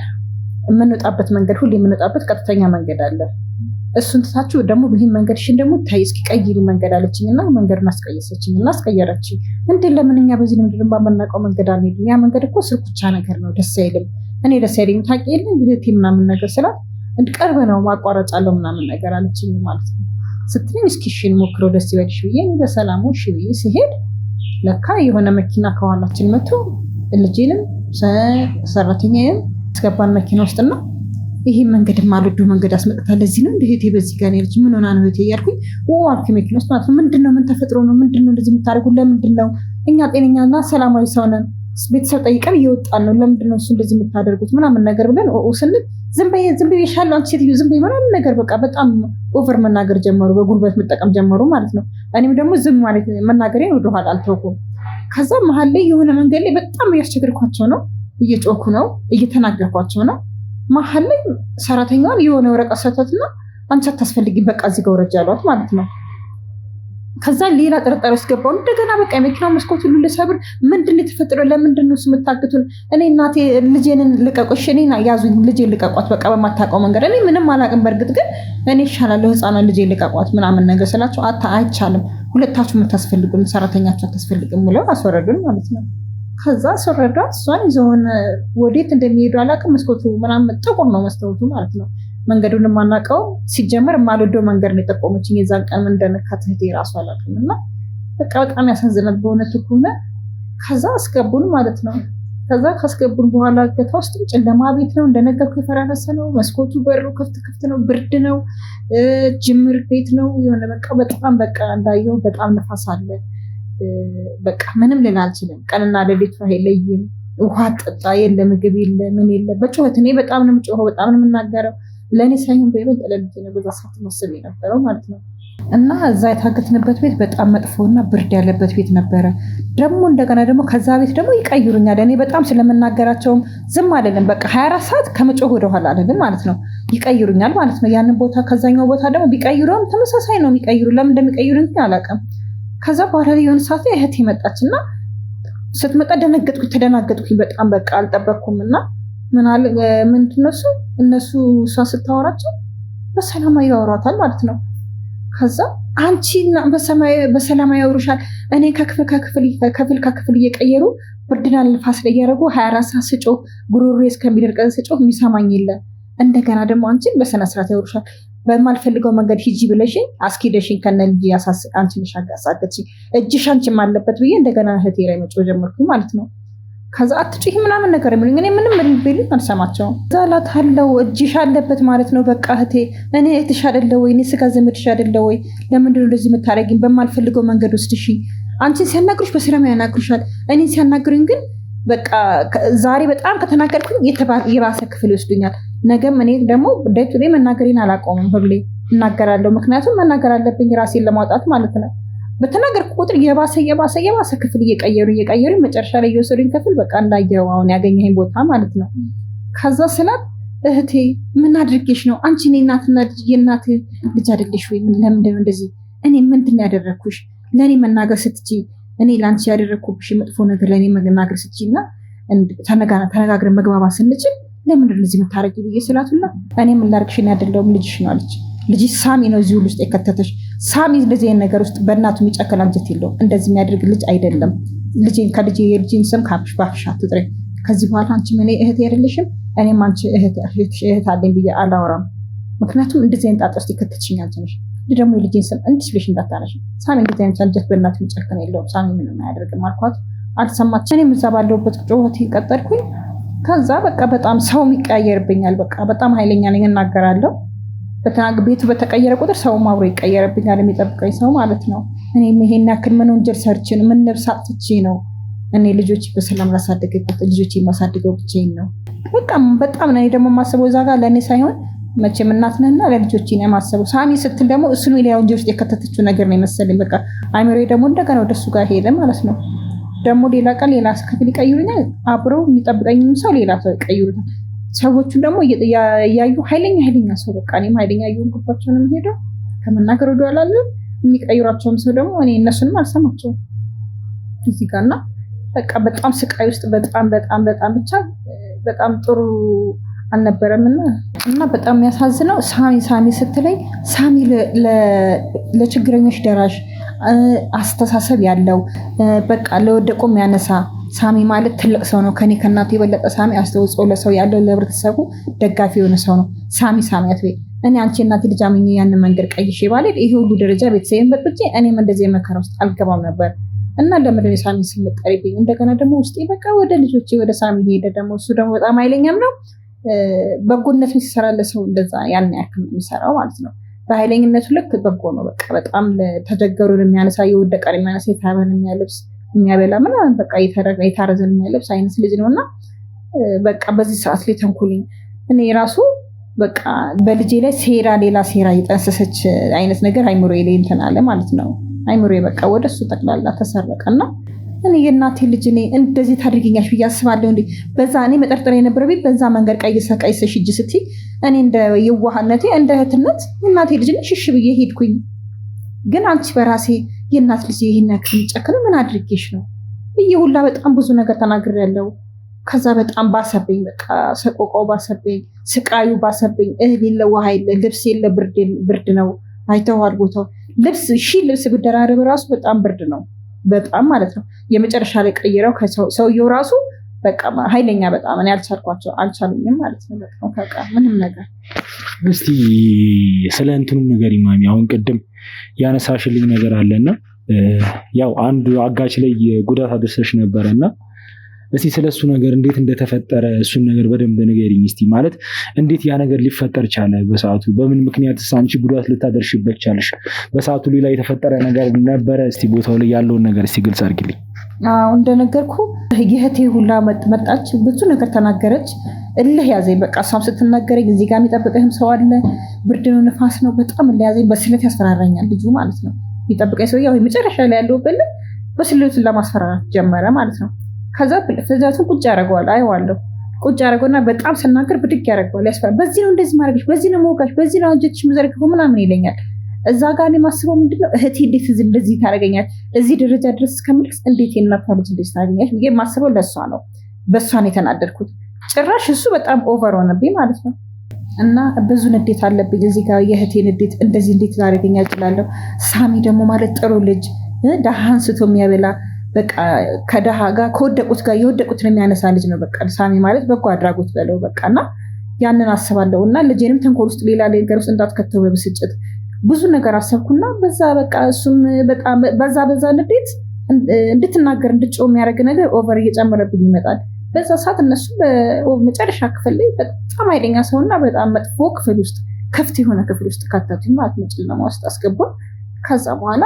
የምንወጣበት መንገድ ሁሉ የምንወጣበት ቀጥተኛ መንገድ አለ። እሱን ትታችሁ ደግሞ ይህን መንገድሽን ደግሞ ታይ እስኪ ቀይሪ መንገድ አለችኝና መንገዱን አስቀየሰችኝና አስቀየረችኝ። እንዴ ለምን እኛ በዚህ ምንድን በማናውቀው መንገድ አንሄድም? ያ መንገድ እኮ ስርኩቻ ነገር ነው ደስ አይልም። እኔ ደስ አይልም ታውቂ የለ ብህቴ ምናምን ነገር ስላት እንድቀርብ ነው ማቋረጫ አለው ምናምን ነገር አለችኝ ማለት ነው ስትለኝ እስኪ እሺ እንሞክረው ደስ ይበልሽ ብዬ በሰላሙ እሺ ብዬ ሲሄድ ለካ የሆነ መኪና ከኋላችን መጥቶ ልጄንም ሰራተኛዬም አስገባን መኪና ውስጥና ይሄ መንገድ ማልዱ መንገድ አስመጣታ ለዚህ ነው እህቴ በዚህ ጋር ልጅ ምን ሆና ነው እህቴ ያልኩኝ አልኩ መኪና ውስጥ ማለት ነው ምንድነው ምን ተፈጥሮ ነው ምንድነው እንደዚህ የምታደርጉት ለምንድነው እኛ ጤነኛና ሰላማዊ ሰው ነን ቤተሰብ ጠይቀን እየወጣን ነው ለምንድነው እሱ እንደዚህ የምታደርጉት ምናምን ነገር ብለን ስንል ዝም በይ ይሻላል አንቺ ሴትዮ ዝም በይ ምናምን ነገር በቃ በጣም ኦቨር መናገር ጀመሩ በጉልበት መጠቀም ጀመሩ ማለት ነው። እኔም ደግሞ ዝም ማለት መናገሬን ወደኋላ አልተውኩም። ከዛ መሀል ላይ የሆነ መንገድ ላይ በጣም እያስቸገርኳቸው ነው እየጮኩ ነው እየተናገርኳቸው ነው። መሀል ላይ ሰራተኛዋን የሆነ ወረቀት ሰተትና አንቺ አታስፈልጊም በቃ እዚህ ጋር ወረጅ አሏት ማለት ነው። ከዛ ሌላ ጥርጣሬ ውስጥ ገባሁ እንደገና በቃ የመኪናው መስኮት ሁሉ ልሰብር ምንድን ነው የተፈጠረው ለምንድን ነው የምታግቱን እኔ እናቴ ልጄን ልቀቁሽ እኔን ያዙኝ ልጄን ልቀቋት በቃ በማታውቀው መንገድ እኔ ምንም አላውቅም በእርግጥ ግን እኔ ይሻላለሁ ህፃኗን ልጄን ልቀቋት ምናምን ነገር ስላቸው አይቻልም ሁለታችሁ የምታስፈልጉን ሰራተኛችሁ አታስፈልግም ብለው አስወረዱን ማለት ነው። ከዛ አስወረዷት እሷን ይዘውን ወዴት እንደሚሄዱ አላውቅም መስኮቱ ምናምን ጥቁር ነው መስታወቱ ማለት ነው። መንገዱን የማናውቀው ሲጀመር የማልወደው መንገድ ነው የጠቆመችኝ የዛን ቀን እንደነካት እህቴ ራሱ አላውቅም እና በቃ በጣም ያሳዝናል በእውነቱ ከሆነ። ከዛ አስገቡን ማለት ነው። ከዛ ካስገቡን በኋላ ገታ ውስጥም ጨለማ ቤት ነው እንደነገርኩ የፈራረሰ ነው መስኮቱ በሩ ክፍት ነው ብርድ ነው ጅምር ቤት ነው የሆነ በቃ በጣም በቃ እንዳየው በጣም ነፋስ አለ በቃ ምንም ልል አልችልም። ቀንና ሌሊት አይለይም። ውሃ ጠጣ የለ ምግብ የለ ምን የለ በጩኸት እኔ በጣም ነው የምጮኸው በጣም ነው የምናገረው ለእኔ ሳይሆን በይበልጥ ለልጄ ነው በዛ ሰዓት መስል የነበረው ማለት ነው። እና እዛ የታገትንበት ቤት በጣም መጥፎና ብርድ ያለበት ቤት ነበረ። ደግሞ እንደገና ደግሞ ከዛ ቤት ደግሞ ይቀይሩኛል። እኔ በጣም ስለምናገራቸውም ዝም አይደለም በቃ 24 ሰዓት ከመጮህ ወደኋላ አይደለም ማለት ነው ይቀይሩኛል ማለት ነው። ያንን ቦታ ከዛኛው ቦታ ደግሞ ቢቀይሩም ተመሳሳይ ነው የሚቀይሩ ለምን እንደሚቀይሩኝ ግን ከዛ በኋላ የሆነ ሰዓት ላይ እህቴ መጣችና ስትመጣ ተደናገጥኩኝ በጣም በቃ አልጠበቅኩም። እና ምንድን ነው እነሱ እሷ ስታወራቸው በሰላማዊ ያወራታል ማለት ነው። ከዛ አንቺና በሰላማዊ ያወሩሻል። እኔ ከክፍል እየቀየሩ ብርድና ንፋስ ላይ እያደረጉ 24 ሰዓት ስጮህ ጉሮሮዬ እስከሚደርቅ ስጮህ የሚሰማኝ የለ። እንደገና ደግሞ አንቺን በስነ ስርዓት ያወሩሻል። በማልፈልገው መንገድ ሂጂ ብለሽኝ አስኪደሽኝ ከነ ልጅ አንቺን አሳገችኝ፣ እጅሽ አንቺም አለበት ብዬ እንደገና እህቴ ላይ መጮህ ጀመርኩኝ ማለት ነው። ከዛ አትጩሂ ምናምን ነገር የሚሉኝ እኔ ምንም ቢሉኝ አልሰማቸውም። እዛ እላታለሁ እጅሽ አለበት ማለት ነው። በቃ እህቴ እኔ እህትሽ አይደለ ወይ? እኔ ስጋ ዘመድሽ አይደለ ወይ? ለምንድን ነው እንደዚህ የምታደርጊኝ? በማልፈልገው መንገድ ወስድሽ አንቺን ሲያናግሩሽ በሰላም ያናግሩሻል። እኔ ሲያናግሩኝ ግን በቃ ዛሬ በጣም ከተናገርኩኝ የባሰ ክፍል ይወስዱኛል። ነገም እኔ ደግሞ ደቱ ላይ መናገሬን አላቆምም። ሁሌ እናገራለሁ። ምክንያቱም መናገር አለብኝ ራሴን ለማውጣት ማለት ነው። በተናገርኩ ቁጥር የባሰ ክፍል እየቀየሩ መጨረሻ ላይ እየወሰዱኝ ክፍል በቃ እንዳየው አሁን ያገኘኝ ቦታ ማለት ነው። ከዛ ስላት እህቴ ምን አድርጌሽ ነው? አንቺ የእናት ልጅ አይደለሽ ወይ? ለምንድን ነው እንደዚህ? እኔ ምንድን ነው ያደረግኩሽ? ለእኔ መናገር ስትችይ እኔ ለአንቺ ያደረግኩብሽ መጥፎ ነገር ለእኔ መናገር ስትችይ እና ተነጋግረን መግባባት ስንችል ለምንድን ነው እዚህ የምታደርጊው ብዬ ስላቱና እኔ ምን ላድርግሽ አይደለሁም ልጅሽ ነው አለች። ልጅ ሳሚ ነው እዚህ ሁሉ ውስጥ የከተተሽ። ሳሚ እንደዚህ አይነት ነገር ውስጥ በእናቱ የሚጨከል አንጀት የለውም። እንደዚህ የሚያደርግ ልጅ አይደለም። የልጄን ስም ካፍሽ ባፍሽ አትጥሪ። ከዚህ በኋላ አንቺ ምን እህቴ አይደለሽም፣ እኔም አንቺ እህት አለኝ ብዬ አላወራም። ምክንያቱም እንደዚህ አይነት ጣጣ ውስጥ የከተትሽኝ አንቺ ነሽ። ደግሞ የልጄን ስም እንዲህ ብለሽ እንዳታነሽ። ሳሚ እንደዚህ አይነት አንጀት በእናቱ የሚጨከል የለውም። ሳሚ ምንም አያደርግም አልኳት። አልሰማችም። እኔም እዛ ባለሁበት ጩኸት ቀጠልኩኝ። ከዛ በቃ በጣም ሰው ይቀያየርብኛል። በቃ በጣም ኃይለኛ ነኝ፣ እናገራለሁ። ቤቱ በተቀየረ ቁጥር ሰውም አብሮ ይቀየርብኛል፣ የሚጠብቀኝ ሰው ማለት ነው። እኔ ይሄን ያክል ምን ወንጀል ሰርችን ምን ነብስ አጥቼ ነው እኔ ልጆች በሰላም ላሳደገበት ልጆች የማሳድገው ብቻዬን ነው። በቃ በጣም እኔ ደግሞ የማስበው እዛ ጋር ለእኔ ሳይሆን መቼም እናት ነህና ለልጆቼ ነው የማስበው። ሳሚ ስትል ደግሞ እሱን ሌላ ወንጀል ውስጥ የከተተችው ነገር ነው የመሰለኝ። በቃ አይምሮዬ ደግሞ እንደገና ወደሱ ጋር ሄደ ማለት ነው። ደግሞ ሌላ ቀን ሌላ ክፍል ይቀይሩኛል፣ አብረው የሚጠብቀኝም ሰው ሌላ ሰው ይቀይሩታል። ሰዎቹን ደግሞ እያዩ ኃይለኛ ሰው በቃ እኔም ኃይለኛ እየሆንኩባቸው ነው የምሄደው። ከመናገር ወደ ኋላ የሚቀይሯቸውም ሰው ደግሞ እኔ እነሱንም አልሰማቸውም እዚህ ጋር እና በቃ በጣም ስቃይ ውስጥ በጣም ብቻ በጣም ጥሩ አልነበረም እና በጣም የሚያሳዝነው ሳሚ ስትለኝ ሳሚ ለችግረኞች ደራሽ አስተሳሰብ ያለው በቃ ለወደቁ የሚያነሳ ሳሚ ማለት ትልቅ ሰው ነው። ከኔ ከእናቱ የበለጠ ሳሚ አስተዋጽኦ ለሰው ያለው ለህብረተሰቡ ደጋፊ የሆነ ሰው ነው። ሳሚ አትበይ። እኔ አንቺ እናቴ ልጅ አምኜ ያንን መንገድ ቀይሼ ባልሄድ ይሄ ሁሉ ደረጃ ቤተሰቤን በጥብጬ እኔም እንደዚህ የመከራ ውስጥ አልገባም ነበር እና ለምንድን ነው ሳሚ ስም ጠሪብኝ? እንደገና ደግሞ ውስጤ በቃ ወደ ልጆቼ ወደ ሳሚ ሄደ። ደግሞ እሱ ደግሞ በጣም ኃይለኛም ነው። በጎነት ሲሰራ ለሰው እንደዛ ያን ያክል የሚሰራው ማለት ነው። በኃይለኝነቱ ልክ በጎ ነው። በቃ በጣም ተቸገሩን የሚያነሳ የወደቀን የሚያነሳ የታመን የሚያለብስ የሚያበላ ምናምን በቃ የታረዘን የሚያለብስ አይነት ልጅ ነው እና በቃ በዚህ ሰዓት ላይ ተንኩልኝ እኔ ራሱ በቃ በልጄ ላይ ሌላ ሴራ የጠነሰሰች አይነት ነገር አይምሮዬ ላይ እንትን አለ ማለት ነው። አይምሮዬ በቃ ወደሱ ጠቅላላ ተሰረቀና እኔ የእናቴ ልጅ እኔ እንደዚህ ታድርጊኛሽ ብዬ አስባለሁ እንዴ? በዛ እኔ መጠርጠር የነበረብኝ በዛ መንገድ ቀይሰሽ ሂጂ ስትይ እኔ እንደ የዋህነቴ እንደ እህትነት የእናቴ ልጅ ነሽ እሺ ብዬ ሄድኩኝ። ግን አንቺ በራሴ የእናት ልጅ ይሄን ያክል የሚጨክን ምን አድርጌሽ ነው ብዬ ሁላ በጣም ብዙ ነገር ተናግሬያለሁ። ከዛ በጣም ባሰብኝ፣ በቃ ሰቆቃው ባሰብኝ፣ ስቃዩ ባሰብኝ። እህል የለ ውሃ የለ ልብስ የለ ብርድ ነው። አይተዋል ቦታው ልብስ ብደራረብ ራሱ በጣም ብርድ ነው በጣም ማለት ነው። የመጨረሻ ላይ ቀይረው ሰውየው ራሱ በቃ ኃይለኛ በጣም እኔ አልቻሉኝም ማለት ነው። በጣም ከቃ ምንም ነገር እስቲ ስለ እንትኑም ነገር ኢማሚ አሁን ቅድም ያነሳሽልኝ ነገር አለና ያው አንዱ አጋች ላይ ጉዳት አድርሰሽ ነበረና እስቲ ስለሱ ነገር እንዴት እንደተፈጠረ እሱን ነገር በደንብ ንገሪኝ እስቲ። ማለት እንዴት ያ ነገር ሊፈጠር ቻለ? በሰዓቱ በምን ምክንያት አንቺ ጉዳት ልታደርሽበት ቻለሽ? በሰዓቱ ሌላ የተፈጠረ ነገር ነበረ? እስቲ ቦታው ላይ ያለውን ነገር እስቲ ግልጽ አድርጊልኝ። እንደነገርኩ የእህቴ ሁላ መጣች፣ ብዙ ነገር ተናገረች። እልህ ያዘኝ በቃ እሷም ስትናገረኝ እዚህ ጋር የሚጠብቀህም ሰው አለ፣ ብርድ ነው ንፋስ ነው፣ በጣም እልህ ያዘኝ። በስለት ያስፈራራኛል ልጁ ማለት ነው። የሚጠብቀኝ ሰው ያው መጨረሻ ላይ ያለው በል በስለቱን ለማስፈራራት ጀመረ ማለት ነው። ከዛ ፍዛቱን ቁጭ ያደርገዋል፣ አይዋለሁ ቁጭ ያደርገውና በጣም ስናገር ብድግ ያደርገዋል፣ ያስፈራል። በዚህ ነው እንደዚህ ማድረግሽ፣ በዚህ ነው መውጋሽ፣ በዚህ ነው አንጀትሽ መዘርግፈው ምናምን ይለኛል። እዛ ጋር የማስበው ምንድነው እህቴ እንዴት እንደዚህ ታደርገኛል? እዚህ ደረጃ ድረስ እስከምልክስ እንዴት የእናቷ ልጅ እንደዚህ ታደርገኛል ብዬ የማስበው ለእሷ ነው። በእሷ ነው የተናደድኩት። ጭራሽ እሱ በጣም ኦቨር ሆነብኝ ማለት ነው። እና ብዙ ንዴት አለብኝ እዚህ ጋር የእህቴ ንዴት እንደዚህ እንዴት ላደርገኛ እችላለሁ። ሳሚ ደግሞ ማለት ጥሩ ልጅ ደሃ አንስቶ የሚያበላ በቃ ከደሃ ጋር ከወደቁት ጋር የወደቁትን የሚያነሳ ልጅ ነው። በቃ ሳሚ ማለት በጎ አድራጎት በለው በቃ እና ያንን አስባለሁ እና ልጄንም ተንኮል ውስጥ ሌላ ነገር ውስጥ እንዳትከተው በብስጭት ብዙ ነገር አሰብኩና በዛ በቃ እሱም በጣም በዛ ንዴት እንድትናገር እንድትጮህ የሚያደርግ ነገር ኦቨር እየጨመረብኝ ይመጣል። በዛ ሰዓት እነሱ በመጨረሻ ክፍል ላይ በጣም ኃይለኛ ሰውና በጣም መጥፎ ክፍል ውስጥ ክፍት የሆነ ክፍል ውስጥ ካተቱኝ ማለት ነው። ጨለማ ውስጥ አስገቡን። ከዛ በኋላ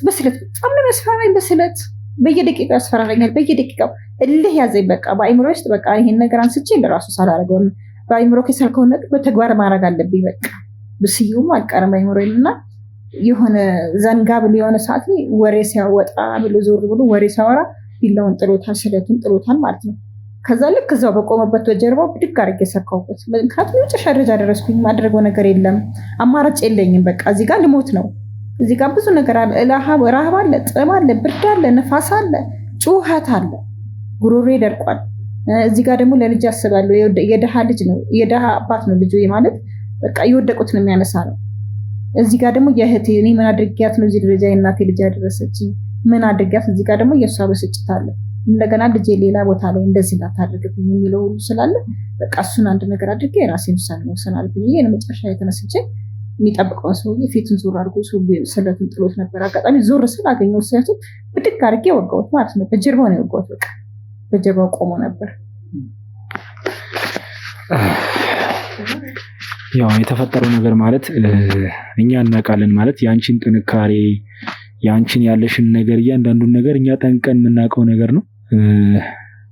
በስለት በጣም ነው ያስፈራራኝ። በስለት በየደቂቃው ያስፈራራኛል። በየደቂቃው እልህ ያዘኝ። በቃ በአይምሮ ውስጥ በቃ ይሄን ነገር አንስቼ ለራሱ ሳላደርገው በአይምሮ ከሰልከው ነገር በተግባር ማድረግ አለብኝ። በቃ ብስዩም አልቀርም አይምሮዬንና የሆነ ዘንጋ ብሎ የሆነ ሰዓት ላይ ወሬ ሲያወጣ ብሎ ዞር ብሎ ወሬ ሲያወራ ቢላውን ጥሎታል፣ ስለቱን ጥሎታል ማለት ነው። ከዛ ልክ እዛው በቆመበት በጀርባው ብድግ አድርጌ ሰካሁበት። ምክንያቱም የመጨረሻ ደረጃ ደረስኩኝ። ማድረገው ነገር የለም፣ አማራጭ የለኝም። በቃ እዚህ ጋር ልሞት ነው። እዚህ ጋር ብዙ ነገር አለ። ረሃብ አለ፣ ጥም አለ፣ ብርድ አለ፣ ነፋስ አለ፣ ጩኸት አለ፣ ጉሮሬ ደርቋል። እዚህ ጋር ደግሞ ለልጅ አስባለሁ። የድሃ ልጅ ነው፣ የድሃ አባት ነው ልጁ ማለት በቃ የወደቁት ነው የሚያነሳ ነው። እዚህ ጋር ደግሞ የእህቴ እኔ ምን አድርጊያት ነው እዚህ ደረጃ የእናቴ ልጅ ያደረሰችኝ? ምን አድርጊያት? እዚህ ጋር ደግሞ የእሷ በስጭት አለ። እንደገና ልጄ ሌላ ቦታ ላይ እንደዚህ እንዳታደርግብኝ የሚለው ሁሉ ስላለ በቃ እሱን አንድ ነገር አድርጌ የራሴን ውሳኔ መወሰን አለብኝ። የመጨረሻ የተነስቼ የሚጠብቀውን ሰውዬ ፊቱን ዞር አድርጎ ስለቱን ጥሎት ነበር። አጋጣሚ ዞር ስል አገኘሁት። ስለቱን ብድግ አድርጌ ወጋሁት ማለት ነው። በጀርባው ነው የወጋሁት። በቃ በጀርባው ቆሞ ነበር። ያው የተፈጠረው ነገር ማለት እኛ እናውቃለን ማለት የአንቺን ጥንካሬ የአንቺን ያለሽን ነገር እያንዳንዱን ነገር እኛ ጠንቀን የምናውቀው ነገር ነው።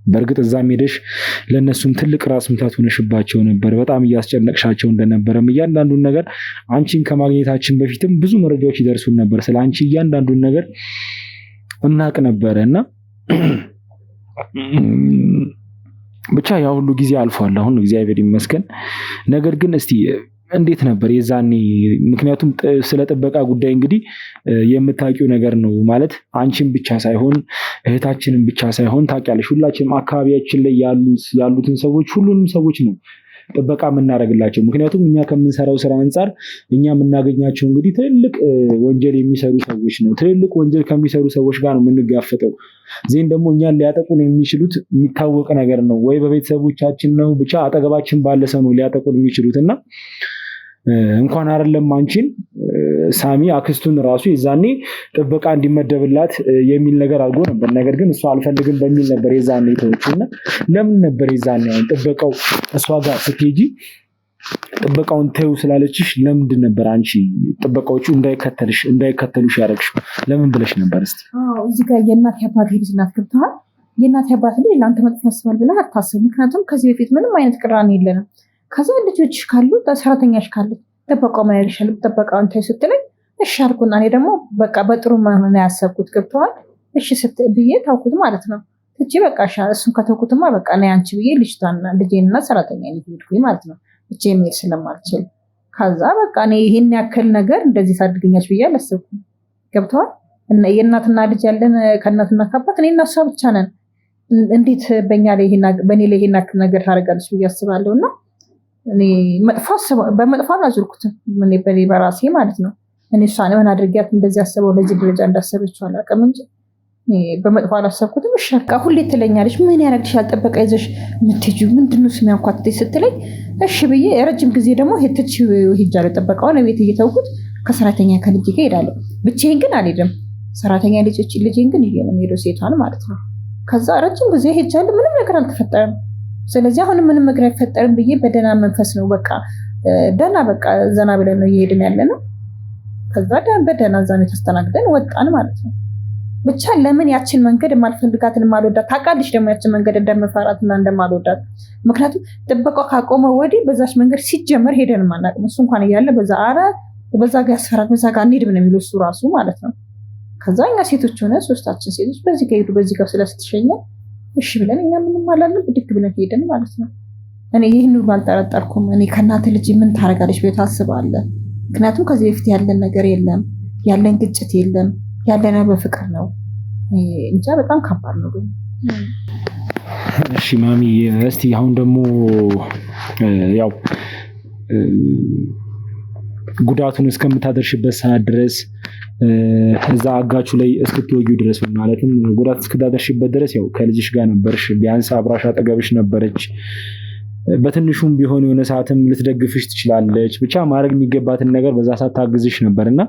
በእርግጥ እዛም ሄደሽ ለእነሱም ትልቅ ራስ ምታት ሆነሽባቸው ነበር። በጣም እያስጨነቅሻቸው እንደነበረም እያንዳንዱን ነገር አንቺን ከማግኘታችን በፊትም ብዙ መረጃዎች ይደርሱን ነበር። ስለ አንቺ እያንዳንዱን ነገር እናውቅ ነበረ እና ብቻ ያ ሁሉ ጊዜ አልፏል። አሁን እግዚአብሔር ይመስገን። ነገር ግን እስቲ እንዴት ነበር የዛኔ? ምክንያቱም ስለ ጥበቃ ጉዳይ እንግዲህ የምታውቂው ነገር ነው ማለት አንቺን ብቻ ሳይሆን እህታችንን ብቻ ሳይሆን ታውቂያለሽ፣ ሁላችንም አካባቢያችን ላይ ያሉትን ሰዎች ሁሉንም ሰዎች ነው ጥበቃ የምናደርግላቸው። ምክንያቱም እኛ ከምንሰራው ስራ አንጻር እኛ የምናገኛቸው እንግዲህ ትልቅ ወንጀል የሚሰሩ ሰዎች ነው። ትልቅ ወንጀል ከሚሰሩ ሰዎች ጋር ነው የምንጋፈጠው። ዜን ደግሞ እኛን ሊያጠቁን የሚችሉት የሚታወቅ ነገር ነው። ወይ በቤተሰቦቻችን ነው፣ ብቻ አጠገባችን ባለ ሰው ነው ሊያጠቁን የሚችሉት እና እንኳን አይደለም አንቺን ሳሚ አክስቱን ራሱ የዛኔ ጥበቃ እንዲመደብላት የሚል ነገር አድርጎ ነበር። ነገር ግን እሷ አልፈልግም በሚል ነበር የዛኔ ተወችና ለምን ነበር የዛኔ አሁን ጥበቃው እሷ ጋር ስትሄጂ ጥበቃውን ተይው ስላለችሽ ለምንድን ነበር አንቺ ጥበቃዎቹ እንዳይከተሉሽ ያደረግሽው? ለምን ብለሽ ነበር? እስቲ እዚህ ጋር የእናት አባት ልጅ ናት ገብተዋል። የእናት አባት ልጅ ለአንተ መጥፎ ያስባል ብለህ አታስብ። ምክንያቱም ከዚህ በፊት ምንም አይነት ቅራኔ የለንም። ከዛ ልጆች ካሉ ሰራተኛሽ ካሉ ጥበቃው ምን ያልሻል? ጥበቃውን ተይ ስትለኝ እሺ አልኩና እኔ ደግሞ በቃ በጥሩ ማን ያሰብኩት ገብተዋል። እሺ ብዬ ታውኩት ማለት ነው። እቺ በቃ እሱን ከተውኩትማ በቃ ነው አንቺ ብዬ ልጄንና ሰራተኛ ልጅ ማለት ነው። እቺ የሚል ስለማልችል ከዛ በቃ እኔ ይሄን ያክል ነገር እንደዚህ ታድገኛች ብዬ አላሰብኩም። ገብተዋል። እና የእናትና ልጅ ያለን ከእናትና ከአባት እኔና እሷ ብቻ ነን። እንዴት በእኔ ላይ ይሄን ያክል ነገር ታደርጋለች ብዬ አስባለሁና እኔ በመጥፎ አላዞርኩትም። በኔ በራሴ ማለት ነው። እኔ እሷን ምን አድርጊያት እንደዚህ አስበው ለዚህ ደረጃ እንዳሰበችው አላውቅም እንጂ በመጥፎ አላሰብኩትም። እሺ በቃ ሁሌ ትለኛለች ምን ያደርግልሻል ጥበቃ ይዘሽ የምትሄጂው ምንድነው የሚያንኳትተሽ ስትለኝ እሺ ብዬ ረጅም ጊዜ ደግሞ ሄጃለሁ። ጥበቃውን ቤት እየተውኩት ከሰራተኛ ከልጅ ጋር ሄዳለሁ። ብቻዬን ግን አልሄድም። ሰራተኛ ልጄን ግን ይሄ ነው የምሄደው፣ ሴቷን ማለት ነው። ከዛ ረጅም ጊዜ ሄጃለሁ። ምንም ነገር አልተፈጠረም። ስለዚህ አሁን ምንም ነገር አይፈጠርም ብዬ በደህና መንፈስ ነው በቃ ደህና በቃ ዘና ብለን ነው እየሄድን ያለ ነው። ከዛ በደህና እዛም ተስተናግደን ወጣን ማለት ነው። ብቻ ለምን ያችን መንገድ የማልፈልጋትን የማልወዳት ታውቃለች። ደግሞ ያችን መንገድ እንደምፈራትና እንደማልወዳት ምክንያቱም ጥበቃው ካቆመ ወዲህ በዛች መንገድ ሲጀመር ሄደን ማናውቅም። እሱ እንኳን እያለ በዛ ጋር ያስፈራል፣ በዛ ጋር እንሂድ ነው የሚለው እሱ ራሱ ማለት ነው። ከዛ እኛ ሴቶች ሆነ ሶስታችን ሴቶች በዚህ ጋር ሄዱ፣ በዚህ ጋር ስለስትሸኘን እሺ ብለን እኛ ምንም አላለም ብድግ ብለን ሄደን ማለት ነው። እኔ ይህን ሁሉ አልጠረጠርኩም። እኔ ከእናት ልጅ ምን ታደርጋለች ብለህ ታስባለህ? ምክንያቱም ከዚህ በፊት ያለን ነገር የለም፣ ያለን ግጭት የለም፣ ያለን በፍቅር ነው። እንጃ በጣም ከባድ ነው ግን። እሺ ማሚ እስቲ አሁን ደግሞ ያው ጉዳቱን እስከምታደርሽበት ሰዓት ድረስ እዛ አጋቹ ላይ እስክትወጊው ድረስ ማለትም ጉዳት እስክታደርሽበት ድረስ ያው ከልጅሽ ጋር ነበርሽ። ቢያንስ አብራሽ አጠገብሽ ነበረች። በትንሹም ቢሆን የሆነ ሰዓትም ልትደግፍሽ ትችላለች። ብቻ ማድረግ የሚገባትን ነገር በዛ ሰዓት ታግዝሽ ነበርና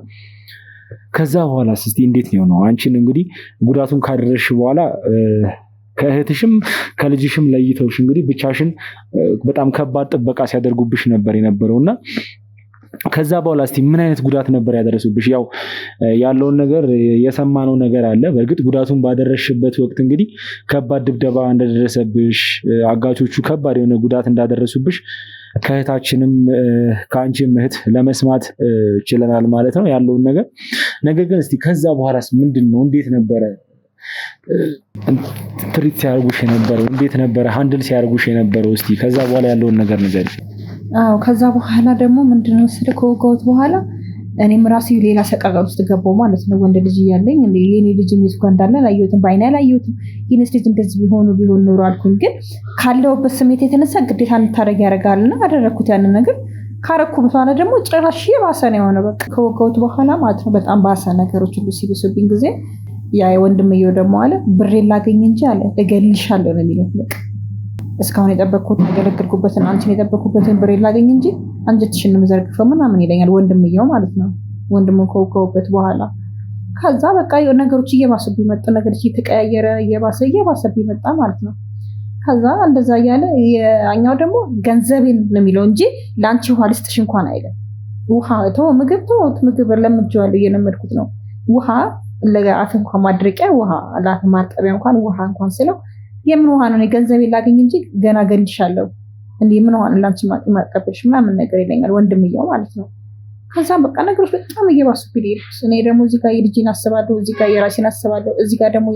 ከዛ በኋላ እስቲ እንዴት ነው አንቺን እንግዲህ ጉዳቱን ካደረሽ በኋላ ከእህትሽም ከልጅሽም ለይተውሽ እንግዲህ ብቻሽን በጣም ከባድ ጥበቃ ሲያደርጉብሽ ነበር የነበረውና ከዛ በኋላ እስቲ ምን አይነት ጉዳት ነበር ያደረሱብሽ? ያው ያለውን ነገር የሰማነው ነገር አለ። በእርግጥ ጉዳቱን ባደረሽበት ወቅት እንግዲህ ከባድ ድብደባ እንደደረሰብሽ፣ አጋቾቹ ከባድ የሆነ ጉዳት እንዳደረሱብሽ ከእህታችንም ከአንቺም እህት ለመስማት ችለናል ማለት ነው ያለውን ነገር። ነገር ግን እስቲ ከዛ በኋላስ ምንድነው እንዴት ነበረ ትሪት ሲያርጉሽ የነበረው? እንዴት ነበረ ሃንድል ሲያርጉሽ የነበረው? እስቲ ከዛ በኋላ ያለውን ነገር ንገሪኝ። ከዛ በኋላ ደግሞ ምንድነው ከወጋሁት በኋላ እኔም ራሴ ሌላ ሰቀቀን ውስጥ ገባሁ ማለት ነው። ወንድ ልጅ እያለኝ የኔ ልጅ የቱ ጋር እንዳለ አላየሁትም፣ በዓይኔ አላየሁትም። ይህንስ ልጅ እንደዚህ ቢሆን ኖሮ አልኩኝ። ግን ካለሁበት ስሜት የተነሳ ግዴታ እንድታደርግ ያደርጋልና አደረግኩት ያንን ነገር። ካረኩ በኋላ ደግሞ ጭራሽ የባሰ ነው የሆነ። በቃ ከወጋሁት በኋላ ማለት ነው በጣም ባሰ ነገሮች ሁሉ ሲብሱብኝ ጊዜ ያ ወንድምየው ደግሞ አለ ብሬን ላገኝ እንጂ አለ እገልሻለሁ ነው የሚለው። በቃ እስካሁን የጠበቅኩትን ያገለግልኩበትን አንቺን የጠበቅኩበትን ብሬን ላገኝ እንጂ አንጀትሽን የምዘርግፈው ምናምን ይለኛል ወንድምየው ማለት ነው። ወንድሙን ከወጋሁበት በኋላ ከዛ በቃ ነገሮች እየባሰብኝ መጡ። ነገሮች እየተቀያየረ እየባሰብኝ መጣ ማለት ነው። ከዛ እንደዛ እያለ ያኛው ደግሞ ገንዘቤን ነው የሚለው እንጂ ለአንቺ ውሃ ልስጥሽ እንኳን አይልም። ውሃ ምግብ ለምጄዋለሁ እየለመድኩት ነው። ውሃ ለአፍ እንኳን ማድረቂያ ውሃ ለአፍ ማጠቢያ እንኳን ውሃ እንኳን ስለው የምን ውሃ ነው ገንዘቤን ላገኝ እንጂ ገና ገንድሻለሁ እንዴ ምን ውሃ ለአንቺ ማቀበልሽ ምናምን ነገር ይለኛል ወንድምየው ማለት ነው። ከዛ በቃ ነገሮች በጣም እየባሱብኝ ሄዱ። እኔ ደግሞ እዚህ ጋር የልጄን አስባለሁ፣ እዚህ ጋር የራሴን አስባለሁ፣ እዚህ ጋር ደግሞ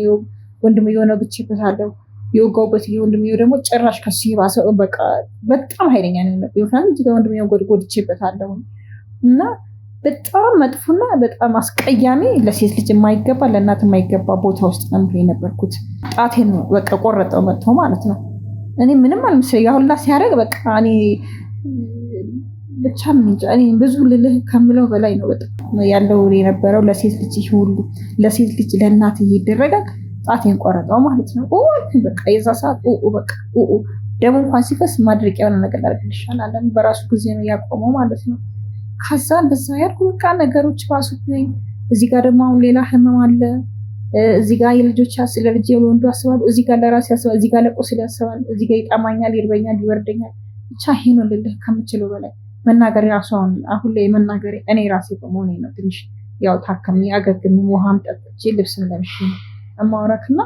ወንድምየው ነው ብቻበታለሁ። የወጋሁበት ወንድምየው ደግሞ ጭራሽ ከሱ የባሰ በቃ በጣም ኃይለኛ ነው ይሆናል። እዚህ ጋር ወንድምየው ጎድቼበታለሁ እና በጣም መጥፎና በጣም አስቀያሚ ለሴት ልጅ የማይገባ ለእናት የማይገባ ቦታ ውስጥ ነው የነበርኩት። ጣቴን በቃ ቆረጠው መጥቶ ማለት ነው። እኔ ምንም አልመሰለኝም። ያሁላ ሲያደርግ በቃ እኔ ብቻ እኔ ብዙ ልልህ ከምለው በላይ ነው በጣም ያለው የነበረው። ለሴት ልጅ ሁሉ ለሴት ልጅ ለእናት ይደረጋል። ጣቴን ቆረጠው ማለት ነው። በቃ የዛ ሰዓት በቃ ደሞ እንኳን ሲፈስ ማድረቂያ የሆነ ነገር ላድርግልሻል አለ። በራሱ ጊዜ ነው ያቆመው ማለት ነው። ከዛ እንደዛ ያልኩ በቃ ነገሮች ባሱብኝ። እዚህ ጋር ደግሞ አሁን ሌላ ህመም አለ። እዚህ ጋር የልጆች ስለ ልጅ የወንዱ አስባለሁ፣ እዚህ ጋር ለራሴ አስባለሁ፣ እዚህ ጋር ለቁስል ያስባለሁ፣ እዚህ ጋር ይጣማኛል፣ ይርበኛል፣ ይወርደኛል። ብቻ ይሄ ነው ልልህ ከምችለው በላይ መናገር ራሱ አሁን ላይ መናገር እኔ ራሴ በመሆኔ ነው። ትንሽ ያው ታከሚ አገግሚ ውሃም ጠጥቼ ልብስም ለብሼ አማውራክና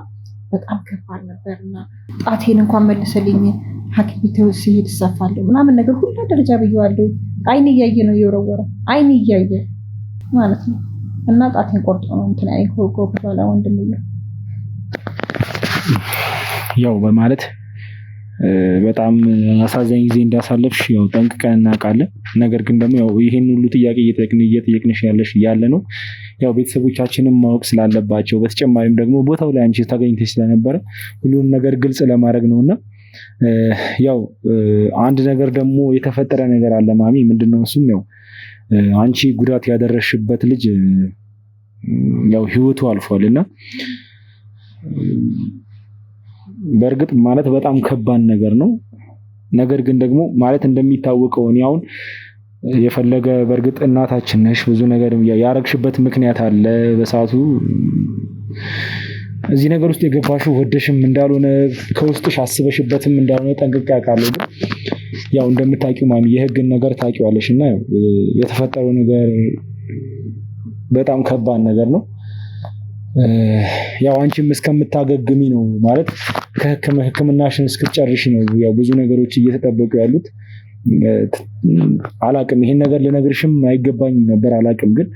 በጣም ከባድ ነበርና ጣቴን እንኳን መልሰልኝ ሐኪም ቤት ሲሄድ እሰፋለሁ ምናምን ነገር ሁሉ ደረጃ ብየዋለሁ። አይኔ እያየ ነው የወረወረው፣ አይኔ እያየ ማለት ነው። እና ጣቴን ቆርጦ ነው እንትን አይ ኮኮላ ወንድምየው ያው በማለት በጣም አሳዛኝ ጊዜ እንዳሳለፍሽ ያው ጠንቅቀን እናውቃለን። ነገር ግን ደግሞ ያው ይሄን ሁሉ ጥያቄ እየጠየቅንሽ ያለ ነው ያው ቤተሰቦቻችንም ማወቅ ስላለባቸው፣ በተጨማሪም ደግሞ ቦታው ላይ አንቺ ታገኝተሽ ስለነበረ ሁሉንም ነገር ግልጽ ለማድረግ ነውና ያው አንድ ነገር ደግሞ የተፈጠረ ነገር አለ ማሚ። ምንድነው እሱም ያው አንቺ ጉዳት ያደረሽበት ልጅ ያው ህይወቱ አልፏልና በእርግጥ ማለት በጣም ከባድ ነገር ነው። ነገር ግን ደግሞ ማለት እንደሚታወቀው እኔ አሁን የፈለገ በእርግጥ እናታችን ነሽ፣ ብዙ ነገር ያረግሽበት ምክንያት አለ። በሰዓቱ እዚህ ነገር ውስጥ የገባሽው ወደሽም እንዳልሆነ ከውስጥሽ አስበሽበትም እንዳልሆነ ጠንቅቄ አውቃለሁ። ግን ያው እንደምታውቂው ማሚ የህግን ነገር ታውቂዋለሽና ያው የተፈጠረው ነገር በጣም ከባድ ነገር ነው። ያው አንቺም እስከምታገግሚ ነው ማለት ከህክምናሽን እስክትጨርሽ ነው ያው ብዙ ነገሮች እየተጠበቁ ያሉት። አላቅም ይሄን ነገር ልነግርሽም አይገባኝም ነበር አላቅም። ግን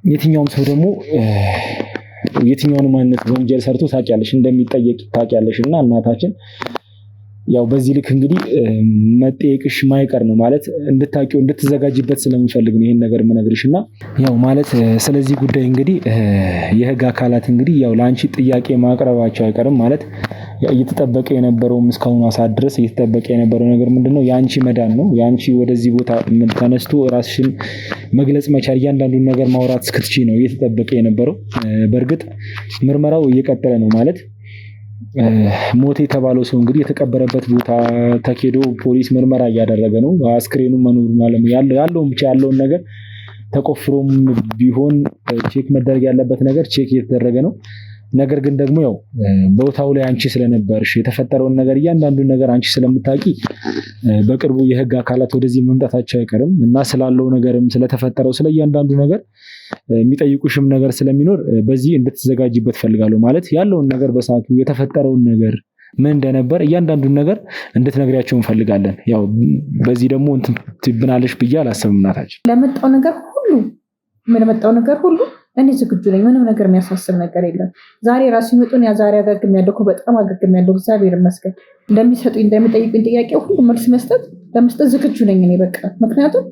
የትኛውም ሰው ደግሞ የትኛውንም አይነት ወንጀል ሰርቶ ታውቂያለሽ እንደሚጠየቅ ታውቂያለሽና እናታችን ያው በዚህ ልክ እንግዲህ መጠየቅሽ ማይቀር ነው ማለት እንድታቂው እንድትዘጋጅበት ስለምፈልግ ነው ይሄን ነገር ምነግርሽና ያው ማለት ስለዚህ ጉዳይ እንግዲህ የህግ አካላት እንግዲህ ያው ላንቺ ጥያቄ ማቅረባቸው አይቀርም ማለት እየተጠበቀ የነበረው እስካሁን ሰዓት ድረስ እየተጠበቀ የነበረው ነገር ምንድነው ያንቺ መዳን ነው ያንቺ ወደዚህ ቦታ ተነስቶ ራስሽን መግለጽ መቻል እያንዳንዱን ነገር ማውራት እስክትቺ ነው እየተጠበቀ የነበረው በእርግጥ ምርመራው እየቀጠለ ነው ማለት ሞት የተባለው ሰው እንግዲህ የተቀበረበት ቦታ ተኬዶ ፖሊስ ምርመራ እያደረገ ነው አስክሬኑ መኖሩን አለም ያለውን ነገር ተቆፍሮም ቢሆን ቼክ መደረግ ያለበት ነገር ቼክ እየተደረገ ነው ነገር ግን ደግሞ ያው ቦታው ላይ አንቺ ስለነበርሽ የተፈጠረውን ነገር እያንዳንዱን ነገር አንቺ ስለምታቂ በቅርቡ የህግ አካላት ወደዚህ መምጣታቸው አይቀርም እና ስላለው ነገርም ስለተፈጠረው ስለእያንዳንዱ ነገር የሚጠይቁሽም ነገር ስለሚኖር በዚህ እንድትዘጋጅበት ፈልጋለሁ ማለት ያለውን ነገር በሰዓቱ የተፈጠረውን ነገር ምን እንደነበር እያንዳንዱን ነገር እንድትነግሪያቸው እንፈልጋለን ያው በዚህ ደግሞ እንትን ትብናለሽ ብዬ አላሰብም እናታችን ለመጣው ነገር ሁሉ እኔ ዝግጁ ነኝ ምንም ነገር የሚያሳስብ ነገር የለም ዛሬ ራሱ ይመጡን ያ ዛሬ አገግም ያለው በጣም አገግም ያለው እግዚአብሔር ይመስገን እንደሚሰጡኝ እንደሚጠይቁኝ ጥያቄ ሁሉ መልስ ለመስጠት ዝግጁ ነኝ እኔ በቃ ምክንያቱም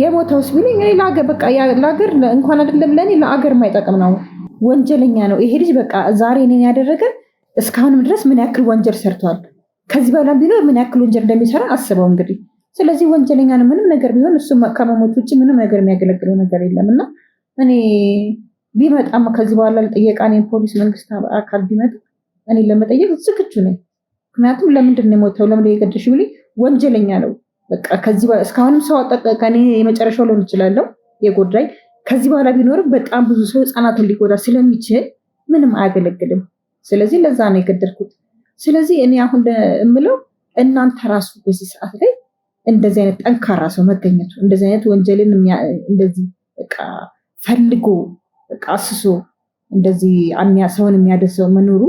የሞታውስ ቢለኝ እኔ ለአገር እንኳን አይደለም ለኔ ለአገር የማይጠቅም ነው ወንጀለኛ ነው ይሄ ልጅ በቃ ዛሬ እኔን ያደረገ እስካሁንም ድረስ ምን ያክል ወንጀል ሰርቷል ከዚህ በኋላ ቢኖር ምን ያክል ወንጀል እንደሚሰራ አስበው እንግዲህ ስለዚህ ወንጀለኛ ነው ምንም ነገር ቢሆን እሱ ከመሞት ውጭ ምንም ነገር የሚያገለግለው ነገር የለምና እኔ ቢመጣም ከዚህ በኋላ ለጥየቃ እኔን ፖሊስ መንግስት አካል ቢመጣ እኔ ለመጠየቅ ዝግጁ ነኝ ምክንያቱም ለምንድን ነው የሞተው ለምን የገደልሽ ቢለኝ ወንጀለኛ ነው በቃ ከዚህ በኋላ እስካሁንም ሰው አጠቃ እኔ የመጨረሻው ሊሆን ይችላል የጎዳይ ከዚህ በኋላ ቢኖር በጣም ብዙ ሰው ህፃናትን ሊጎዳ ስለሚችል ምንም አያገለግልም ስለዚህ ለዛ ነው የገደልኩት ስለዚህ እኔ አሁን እምለው እናንተ ራሱ በዚህ ሰዓት ላይ እንደዚህ አይነት ጠንካራ ሰው መገኘቱ እንደዚህ አይነት ወንጀልን እንደዚህ በቃ ፈልጎ በቃ አስሶ እንደዚህ ሰውን የሚያደርሰው መኖሩ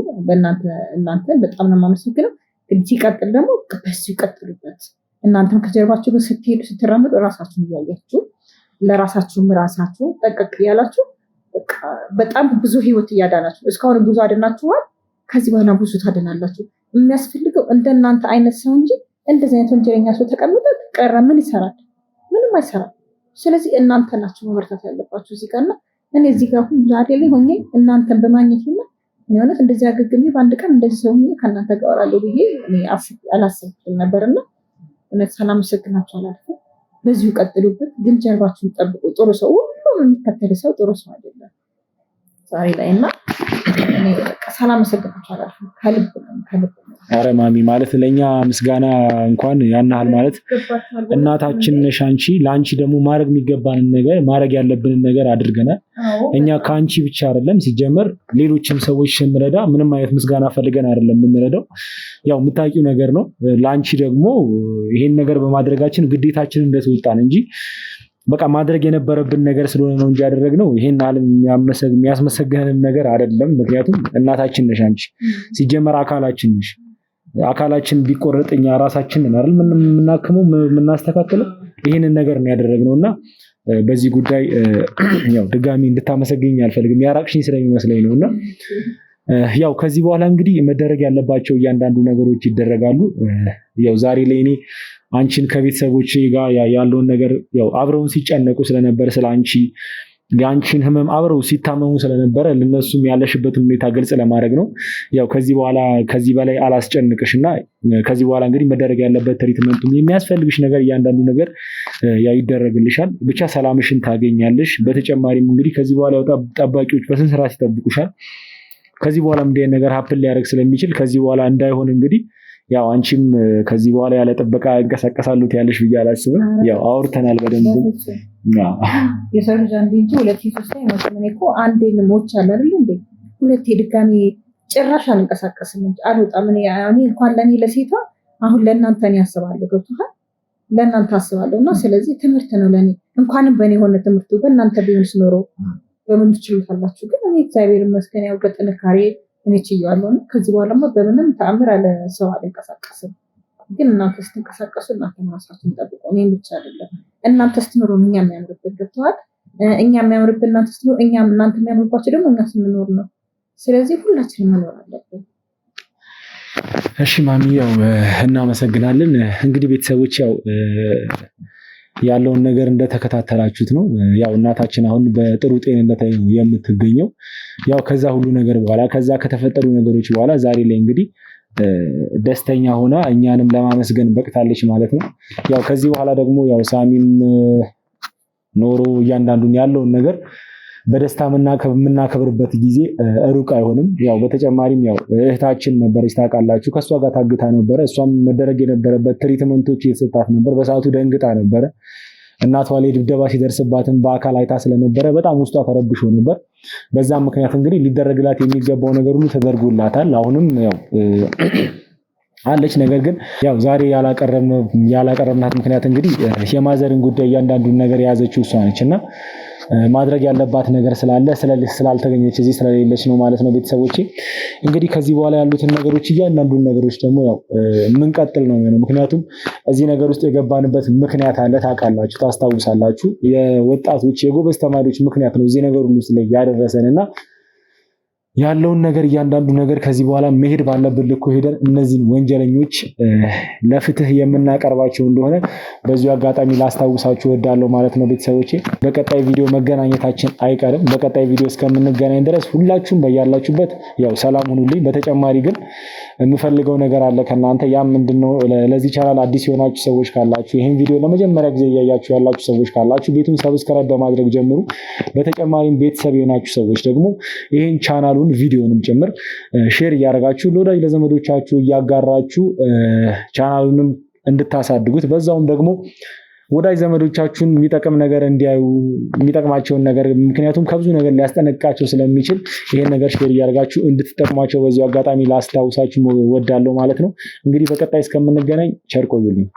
እናንተ በጣም ነው የማመሰግነው ግን ሲቀጥል ደግሞ በሱ ይቀጥሉበት እናንተም ከጀርባችሁ ግን ስትሄዱ ስትራመዱ ራሳችሁን እያያችሁ ለራሳችሁም ራሳችሁ ጠቀቅ ያላችሁ በጣም ብዙ ህይወት እያዳናችሁ እስካሁን ብዙ አድናችኋል ከዚህ በኋላ ብዙ ታድናላችሁ የሚያስፈልገው እንደናንተ አይነት ሰው እንጂ እንደዚህ አይነት ወንጀለኛ ሰው ተቀምጦ ቀረ ምን ይሰራል ምንም አይሰራም ስለዚህ እናንተ ናችሁ መበርታት ያለባችሁ እዚህ ጋርና እኔ እዚህ ጋር ሁሉ ዛሬ ላይ ሆኜ እናንተን በማግኘትና እኔ ሆነ እንደዚህ አገግሜ በአንድ ቀን እንደዚህ ሰው ሆኜ ከእናንተ ጋር አወራለሁ ብዬ እኔ አላሰብኩም ነበርና እውነት ሰላም ሰግናችሁ አላልኩም በዚሁ ቀጥሉበት ግን ጀርባችሁን ጠብቁ ጥሩ ሰው ሁሉም የሚከተል ሰው ጥሩ ሰው አይደለም ዛሬ ላይና እኔ በቃ ሰላም ሰግናችሁ አላልኩም ከልብ አረ ማሚ ማለት ለኛ ምስጋና እንኳን ያናል ማለት እናታችን ነሽ አንቺ ላንቺ ደግሞ ማድረግ የሚገባንን ነገር ማድረግ ያለብንን ነገር አድርገናል እኛ ካንቺ ብቻ አይደለም ሲጀመር ሌሎችም ሰዎች ስንረዳ ምንም አይነት ምስጋና ፈልገን አይደለም የምንረዳው ያው የምታውቂው ነገር ነው ላንቺ ደግሞ ይሄን ነገር በማድረጋችን ግዴታችንን እንደተወጣን እንጂ በቃ ማድረግ የነበረብን ነገር ስለሆነ ነው እንጂ ያደረግነው ይሄን ዓለም የሚያስመሰግነንም ነገር አይደለም ምክንያቱም እናታችን ነሽ አንቺ ሲጀመር አካላችን ቢቆረጥኛ ራሳችን ነን አይደል ምንናከመው ምናስተካክለው ይሄንን ነገር ነው ያደረግነውና በዚህ ጉዳይ ያው ድጋሚ እንድታመሰግኝ አልፈልግም ያራቅሽኝ ስለሚመስለኝ ነውና ያው ከዚህ በኋላ እንግዲህ መደረግ ያለባቸው እያንዳንዱ ነገሮች ይደረጋሉ ያው ዛሬ ላይ እኔ አንቺን ከቤተሰቦቼ ጋር ያለውን ነገር ያው አብረውን ሲጨነቁ ስለነበር ስለአንቺ ያንቺን ህመም አብረው ሲታመሙ ስለነበረ ለነሱም ያለሽበትን ሁኔታ ግልጽ ለማድረግ ነው ያው ከዚህ በላይ አላስጨንቅሽና ከዚህ በኋላ እንግዲህ መደረግ ያለበት ትሪትመንቱ የሚያስፈልግሽ ነገር እያንዳንዱ ነገር ያው ይደረግልሻል ብቻ ሰላምሽን ታገኛለሽ በተጨማሪም እንግዲህ ከዚህ በኋላ ያው ጠባቂዎች በስነ ስርዓት ይጠብቁሻል ከዚህ በኋላ እንደ ነገር ሀፕል ሊያደርግ ስለሚችል ከዚህ በኋላ እንዳይሆን እንግዲህ ያው አንቺም ከዚህ በኋላ ያለ ጥበቃ እንቀሳቀሳሉ ያለሽ ብዬ አላስብም ያው አውርተናል በደንብ የሰው ልጅ አንዴ እንጂ ሁለቴ ሶስቴ ነው እኮ አንዴ ልሞች አለ አይደል እንዴ ሁለቴ ድጋሚ ጭራሽ አልንቀሳቀስም እንጂ አልወጣም እኔ እንኳን ለኔ ለሴቷ አሁን ለእናንተ ነው ያስባለሁ ገብቶሃል ለእናንተ አስባለሁና ስለዚህ ትምህርት ነው ለኔ እንኳንም በእኔ ሆነ ትምህርቱ በእናንተ ቢሆንስ ኖሮ በምን ትችሉታላችሁ ግን እኔ እግዚአብሔር ይመስገን ያው በጥንካሬ እኔ ችዬዋለሁና ከዚህ በኋላማ በምንም ተአምር አለ ሰው አልንቀሳቀስም ግን እናንተ ስትንቀሳቀሱ እናንተ ራሳችሁን ጠብቁ እኔ ብቻ አይደለም እናንተ ስትኖሩ እኛ የሚያምርበት ገብተዋል እኛ የሚያምርበት እናንተ ስትኖሩ እኛ እናንተ የሚያምርባችሁ ደግሞ እኛ ስንኖር ነው ስለዚህ ሁላችንም መኖር አለብን እሺ ማሚ ያው እናመሰግናለን። እንግዲህ ቤተሰቦች ያው ያለውን ነገር እንደተከታተላችሁት ነው። ያው እናታችን አሁን በጥሩ ጤንነት ላይ ነው የምትገኘው። ያው ከዛ ሁሉ ነገር በኋላ ከዛ ከተፈጠሩ ነገሮች በኋላ ዛሬ ላይ እንግዲህ ደስተኛ ሆና እኛንም ለማመስገን በቅታለች ማለት ነው። ያው ከዚህ በኋላ ደግሞ ያው ሳሚም ኖሮ እያንዳንዱን ያለውን ነገር በደስታ የምናከብርበት ጊዜ ሩቅ አይሆንም። ያው በተጨማሪም ያው እህታችን ነበረች ታውቃላችሁ፣ ከእሷ ጋር ታግታ ነበረ። እሷም መደረግ የነበረበት ትሪትመንቶች እየተሰጣት ነበር። በሰዓቱ ደንግጣ ነበረ። እናቷ ላይ ድብደባ ሲደርስባትም በአካል አይታ ስለነበረ በጣም ውስጧ ተረብሾ ነበር። በዛም ምክንያት እንግዲህ ሊደረግላት የሚገባው ነገር ሁሉ ተደርጎላታል። አሁንም ያው አለች። ነገር ግን ያው ዛሬ ያላቀረብናት ምክንያት እንግዲህ የማዘርን ጉዳይ እያንዳንዱን ነገር የያዘችው እሷ ነች እና ማድረግ ያለባት ነገር ስላልተገኘች እዚህ ስለሌለች ነው ማለት ነው። ቤተሰቦቼ እንግዲህ ከዚህ በኋላ ያሉትን ነገሮች እያንዳንዱን ነገሮች ደግሞ ያው የምንቀጥል ነው የሚሆነው። ምክንያቱም እዚህ ነገር ውስጥ የገባንበት ምክንያት አለ፣ ታውቃላችሁ፣ ታስታውሳላችሁ። የወጣቶች የጎበዝ ተማሪዎች ምክንያት ነው እዚህ ነገር ሁሉ ላይ ያደረሰን እና ያለውን ነገር እያንዳንዱ ነገር ከዚህ በኋላ መሄድ ባለብን ልኩ ሄደን እነዚህን ወንጀለኞች ለፍትህ የምናቀርባቸው እንደሆነ በዚሁ አጋጣሚ ላስታውሳችሁ እወዳለሁ ማለት ነው። ቤተሰቦቼ በቀጣይ ቪዲዮ መገናኘታችን አይቀርም። በቀጣይ ቪዲዮ እስከምንገናኝ ድረስ ሁላችሁም በያላችሁበት ያው ሰላም ሁኑልኝ። በተጨማሪ ግን የምፈልገው ነገር አለ ከእናንተ። ያም ምንድነው? ለዚህ ቻናል አዲስ የሆናችሁ ሰዎች ካላችሁ፣ ይህን ቪዲዮ ለመጀመሪያ ጊዜ እያያችሁ ያላችሁ ሰዎች ካላችሁ ቤቱን ሰብስክራይብ በማድረግ ጀምሩ። በተጨማሪም ቤተሰብ የሆናችሁ ሰዎች ደግሞ ይህን ቻናሉን ቪዲዮንም ጭምር ሼር እያደረጋችሁ ለወዳጅ ለዘመዶቻችሁ እያጋራችሁ ቻናሉንም እንድታሳድጉት፣ በዛውም ደግሞ ወዳጅ ዘመዶቻችሁን የሚጠቅም ነገር እንዲያዩ የሚጠቅማቸውን ነገር፣ ምክንያቱም ከብዙ ነገር ሊያስጠነቅቃቸው ስለሚችል ይሄን ነገር ሼር እያደረጋችሁ እንድትጠቅሟቸው በዚሁ አጋጣሚ ላስታውሳችሁ ወዳለሁ ማለት ነው። እንግዲህ በቀጣይ እስከምንገናኝ ቸር ቆዩልኝ።